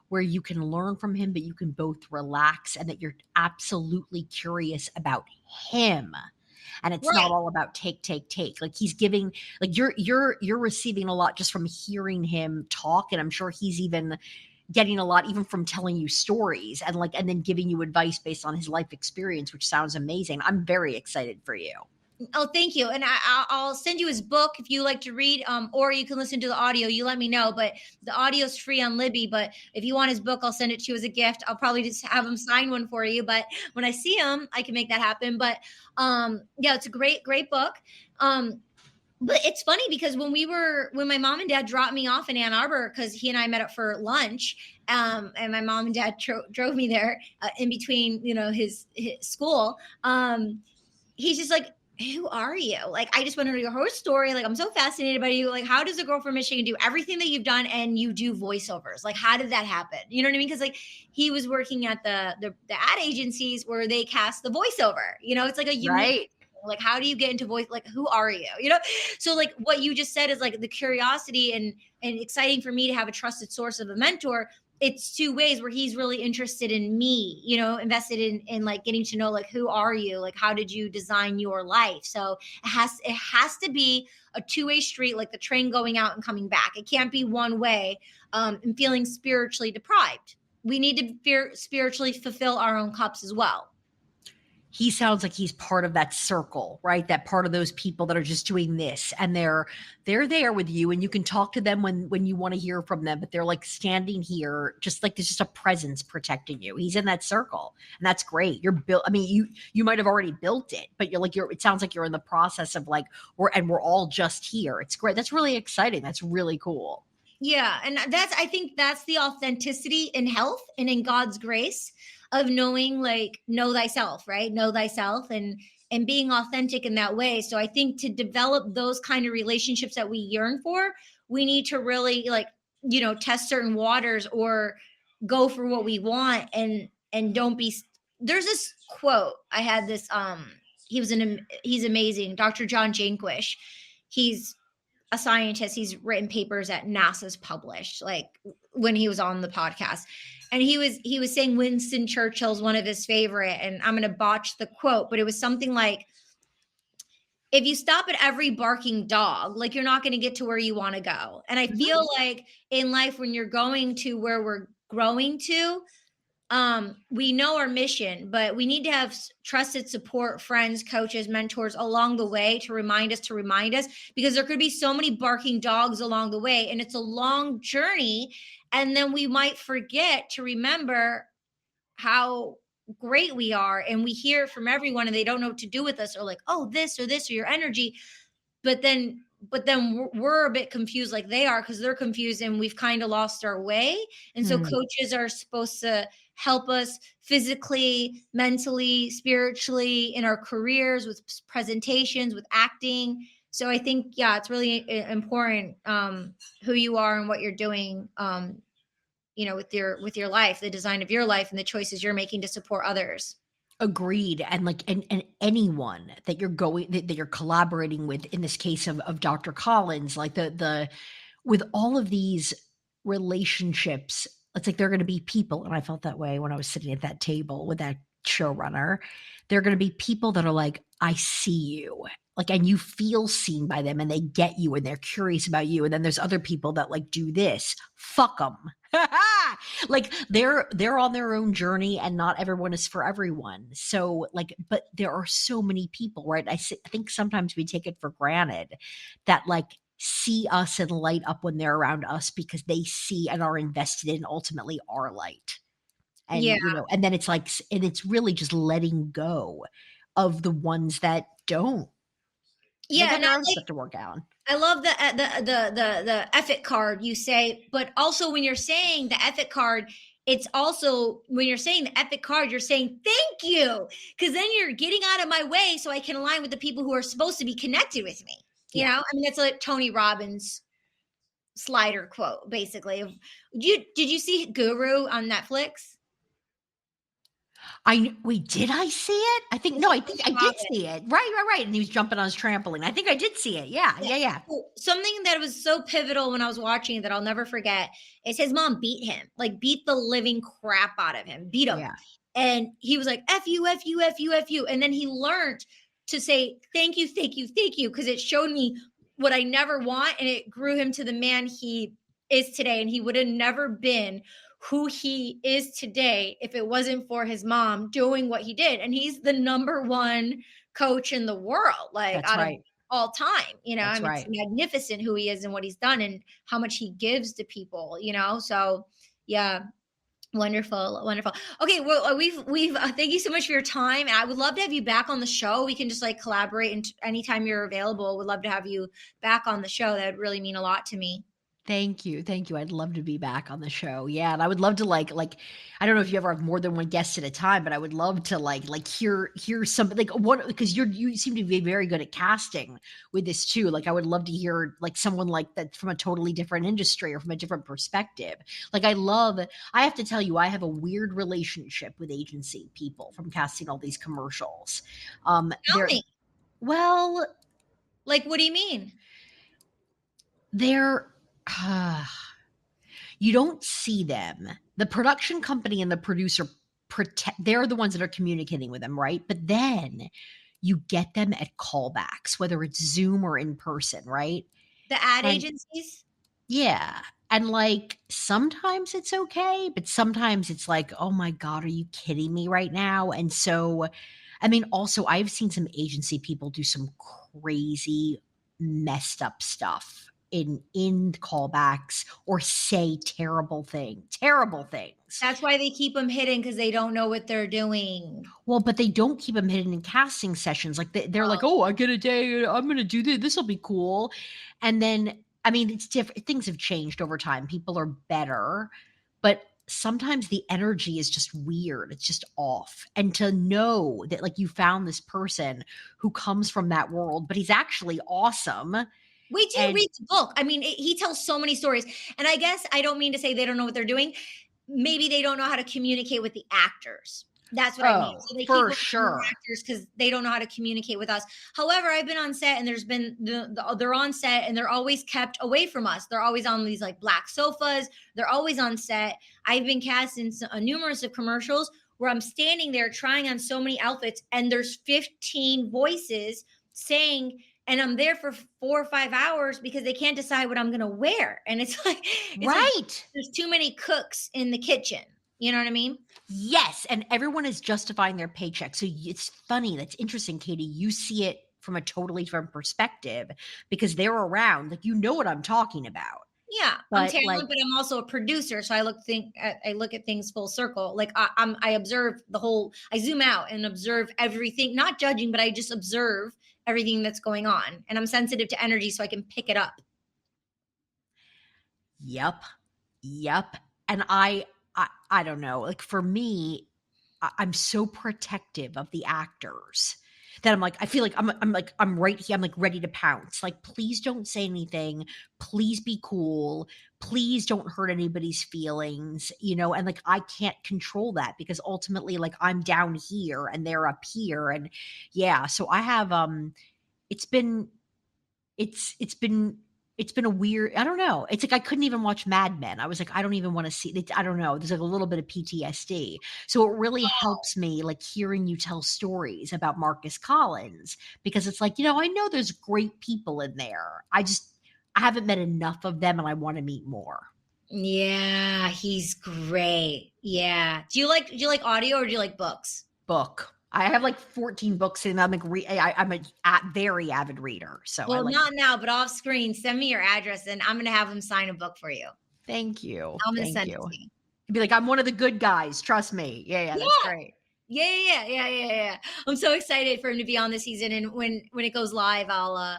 where you can learn from him, but you can both relax, and that you're absolutely curious about him. And it's not all about take. Like he's giving, like you're receiving a lot just from hearing him talk. And I'm sure he's even getting a lot even from telling you stories, and then giving you advice based on his life experience, which sounds amazing. I'm very excited for you. Oh, thank you. And I'll send you his book if you like to read, or you can listen to the audio. You let me know, but the audio is free on Libby. But if you want his book, I'll send it to you as a gift. I'll probably just have him sign one for you. But when I see him, I can make that happen. But yeah, it's a great book. But it's funny because when my mom and dad dropped me off in Ann Arbor, because he and I met up for lunch, and my mom and dad drove me there in between, his school. He's just like, who are you? Like, I just want to know your whole story. Like, I'm so fascinated by you. Like, how does a girl from Michigan do everything that you've done, and you do voiceovers? Like, how did that happen? You know what I mean? Because like he was working at the ad agencies where they cast the voiceover. It's like a unique. Right. Like, how do you get into voice? Like, who are you? So like what you just said is like the curiosity and exciting for me to have a trusted source of a mentor. It's 2 ways where he's really interested in me, invested in like getting to know, like, who are you? Like, how did you design your life? So it has to be a 2-way street, like the train going out and coming back. It can't be one way, and feeling spiritually deprived. we need to spiritually fulfill our own cups as well. He sounds like he's part of that circle, right? That part of those people that are just doing this, and they're there with you, and you can talk to them when you want to hear from them, but they're like standing here, just like there's just a presence protecting you. He's in that circle, and that's great. You're built. I mean, you might have already built it, but it sounds like you're in the process of like we're all just here. It's great. That's really exciting. That's really cool. Yeah, and I think that's the authenticity in health and in God's grace of knowing, like, know thyself, right? Know thyself, and being authentic in that way. So I think to develop those kind of relationships that we yearn for, we need to really, like, test certain waters or go for what we want, and don't be. There's this quote I had this. He's amazing, Dr. John Janquish. He's a scientist. He's written papers that NASA's published, like when he was on the podcast. And he was saying Winston Churchill's one of his favorite, and I'm going to botch the quote, but it was something like, if you stop at every barking dog, like, you're not going to get to where you want to go. And I feel like in life, when you're going to where we're growing to, we know our mission, but we need to have trusted support, friends, coaches, mentors along the way to remind us, because there could be so many barking dogs along the way, and it's a long journey. And then we might forget to remember how great we are. And we hear it from everyone, and they don't know what to do with us, or like, oh, this or your energy. But then we're a bit confused, like they are, because they're confused, and we've kind of lost our way. And so coaches are supposed to help us physically, mentally, spiritually, in our careers, with presentations, with acting. So I think, yeah, it's really important who you are and what you're doing, with your life, the design of your life, and the choices you're making to support others. Agreed. And like, and anyone that you're collaborating with, in this case of Dr. Collins, like with all of these relationships, it's like they're going to be people. And I felt that way when I was sitting at that table with that showrunner. They're going to be people that are like, I see you. Like, and you feel seen by them, and they get you, and they're curious about you. And then there's other people that like do this. Fuck them. Like they're on their own journey, and not everyone is for everyone. So like, but there are so many people, right? I think sometimes we take it for granted that like see us and light up when they're around us, because they see and are invested in ultimately our light. And Yeah. and then it's like, and it's really just letting go of the ones that don't. Yeah, they got and their own stuff to work out. I love the ethic card you say, but also when you're saying the ethic card, it's also, when you're saying the ethic card, you're saying thank you, because then you're getting out of my way so I can align with the people who are supposed to be connected with me. You know, I mean, that's like Tony Robbins slider quote, basically. Did you see Guru on Netflix? Did I see it? I think I did see it. Right. And he was jumping on his trampoline. I think I did see it. Yeah. Something that was so pivotal when I was watching it that I'll never forget is his mom beat him, like beat the living crap out of him, beat him. Yeah. And he was like, F you, F you, F you, F you. And then he learned to say, thank you, thank you, thank you. Because it showed me what I never want. And it grew him to the man he is today. And he would have never been who he is today if it wasn't for his mom doing what he did. And he's the number one coach in the world, like out of all time. I mean, it's magnificent who he is and what he's done and how much he gives to people, so yeah. Wonderful. Okay, well, we've thank you so much for your time. I would love to have you back on the show. We can just like collaborate, and anytime you're available, would love to have you back on the show. That would really mean a lot to me. Thank you. I'd love to be back on the show. Yeah, and I would love to like I don't know if you ever have more than one guest at a time, but I would love to like hear something like what, because you seem to be very good at casting with this too. Like I would love to hear like someone like that from a totally different industry or from a different perspective. Like I have to tell you, I have a weird relationship with agency people from casting all these commercials. Tell me. Well, like what do you mean? You don't see them. The production company and the producer they're the ones that are communicating with them, right? But then you get them at callbacks, whether it's Zoom or in person, right? The ad agencies? Yeah. And, like, sometimes it's okay, but sometimes it's like, "Oh my god, are you kidding me right now?" And so, I mean, also, I've seen some agency people do some crazy messed up stuff in callbacks or say terrible things. That's why they keep them hidden because they don't know what they're doing. Well, but they don't keep them hidden in casting sessions, like, they're like, Oh, "Oh, I get a day, I'm gonna do this. This'll be cool." And then, I mean, it's different. Things have changed over time, people are better, but sometimes the energy is just weird, it's just off, and to know that, like, you found this person who comes from that world, but he's actually awesome, wait till you and read the book. I mean, he tells so many stories. And I guess I don't mean to say they don't know what they're doing. Maybe they don't know how to communicate with the actors. That's what I mean. oh, So they keep for looking for sure. actors because they don't know how to communicate with us. However, I've been on set and there's been they're on set and they're always kept away from us. They're always on these like black sofas. They're always on set. I've been cast in numerous of commercials where I'm standing there trying on so many outfits and there's 15 voices saying, and I'm there for 4 or 5 hours because they can't decide what I'm gonna wear. And it's like Right. there's too many cooks in the kitchen. You know what I mean? Yes, and everyone is justifying their paycheck. So it's funny, that's interesting, Katie. You see it from a totally different perspective because they're around. Like, you know what I'm talking about. Yeah, I'm But talent, like, but I'm also a producer, so I look at things full circle. Like I observe the whole. I zoom out and observe everything, not judging, but I just observe everything that's going on, and I'm sensitive to energy, so I can pick it up. yep, yep. And I don't know. Like, for me, I'm so protective of the actors that I'm like, I feel like I'm right here. I'm like ready to pounce. Like, please don't say anything. Please be cool. Please don't hurt anybody's feelings, and like, I can't control that because ultimately, like, I'm down here and they're up here. And yeah, so I have, it's been, it's been it's been a weird, I don't know. It's like I couldn't even watch Mad Men. I was like, I don't even wanna see it. I don't know. There's like a little bit of PTSD. So it really helps me, like, hearing you tell stories about Marcus Collins because it's like, I know there's great people in there. I haven't met enough of them and I wanna meet more. Yeah, he's great. Yeah. Do you like audio or do you like books? Book. I have like 14 books and I'm like, I'm a very avid reader. So I Well, like, not now, but off screen. Send me your address, and I'm gonna have him sign a book for you. thank you. I'm gonna Thank send it you. to you. Be like, I'm one of the good guys. Trust me. Yeah, yeah, that's Yeah. great. Yeah, yeah, yeah, yeah, yeah, yeah. I'm so excited for him to be on this season, and when it goes live, I'll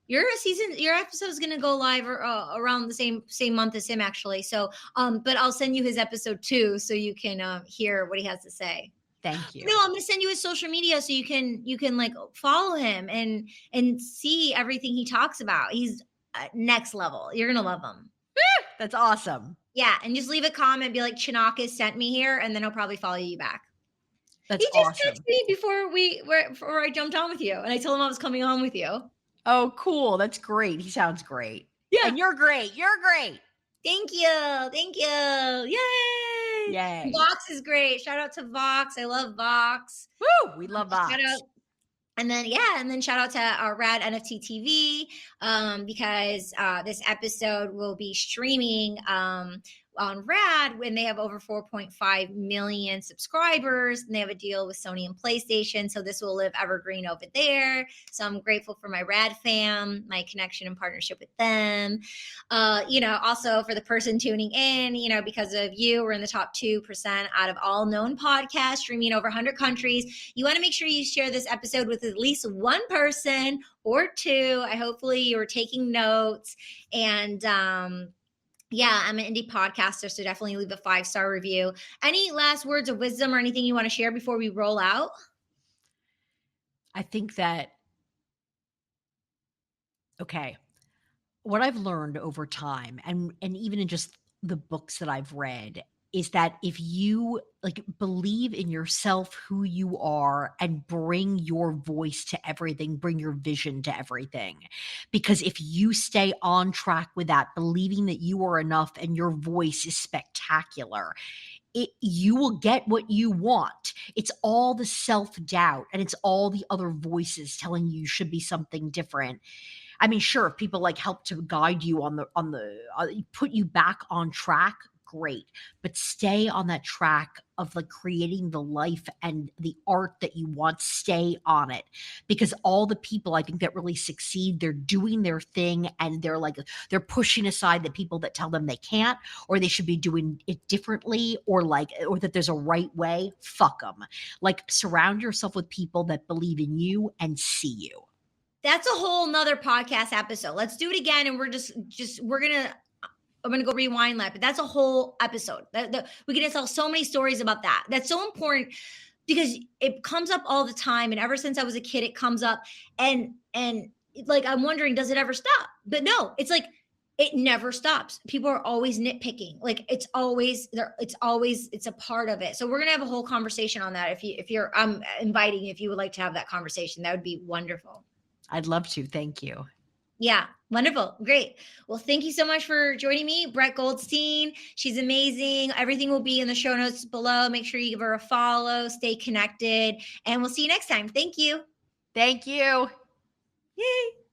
your episode is gonna go live around the same month as him actually. So but I'll send you his episode too, so you can hear what he has to say. Thank No, you. I'm gonna send you his social media so you can like follow him and see everything he talks about. He's next level. You're gonna love him. That's awesome. Yeah, and just leave a comment, be like, Chinaka sent me here, and then he'll probably follow you back. That's He just texted awesome. me before I jumped on with you, and I told him I was coming on with you. Oh, cool. That's great. He sounds great. Yeah. And you're great. You're great. Thank you. Thank you. Yay. Yay. Vox is great. Shout out to Vox. I love Vox. Woo! We love Shout Vox. out. And then shout out to our Rad NFT TV because this episode will be streaming on Rad when they have over 4.5 million subscribers, and they have a deal with Sony and PlayStation. So this will live evergreen over there. So I'm grateful for my Rad fam, my connection and partnership with them. Also for the person tuning in, because of you, we're in the top 2% out of all known podcasts, streaming in over 100 countries. You want to make sure you share this episode with at least one person or two. Hopefully you're taking notes. And yeah, I'm an indie podcaster, so definitely leave a 5-star review. Any last words of wisdom or anything you want to share before we roll out? I think that, okay, what I've learned over time and even in just the books that I've read is that if you like believe in yourself, who you are, and bring your voice to everything, bring your vision to everything. Because if you stay on track with that, believing that you are enough and your voice is spectacular, you will get what you want. It's all the self-doubt and it's all the other voices telling you should be something different. I mean, sure, if people like help to guide you put you back on track, great. But stay on that track of like creating the life and the art that you want. Stay on it, because all the people I think that really succeed, they're doing their thing, and they're pushing aside the people that tell them they can't, or they should be doing it differently, or that there's a right way. Fuck them. Like, surround yourself with people that believe in you and see you. That's a whole nother podcast episode. Let's do it again. And I'm gonna go rewind that, but that's a whole episode. We can tell so many stories about that. That's so important because it comes up all the time, and ever since I was a kid, it comes up, and like I'm wondering, does it ever stop? But no, it's like it never stops. People are always nitpicking. Like it's always there. It's a part of it. So we're gonna have a whole conversation on that. I'm inviting you if you would like to have that conversation. That would be wonderful. I'd love to. Thank you. Yeah, wonderful. Great. Well, thank you so much for joining me, Brette Goldstein. She's amazing. Everything will be in the show notes below. Make sure you give her a follow, stay connected, and we'll see you next time. Thank you. Thank you. Yay.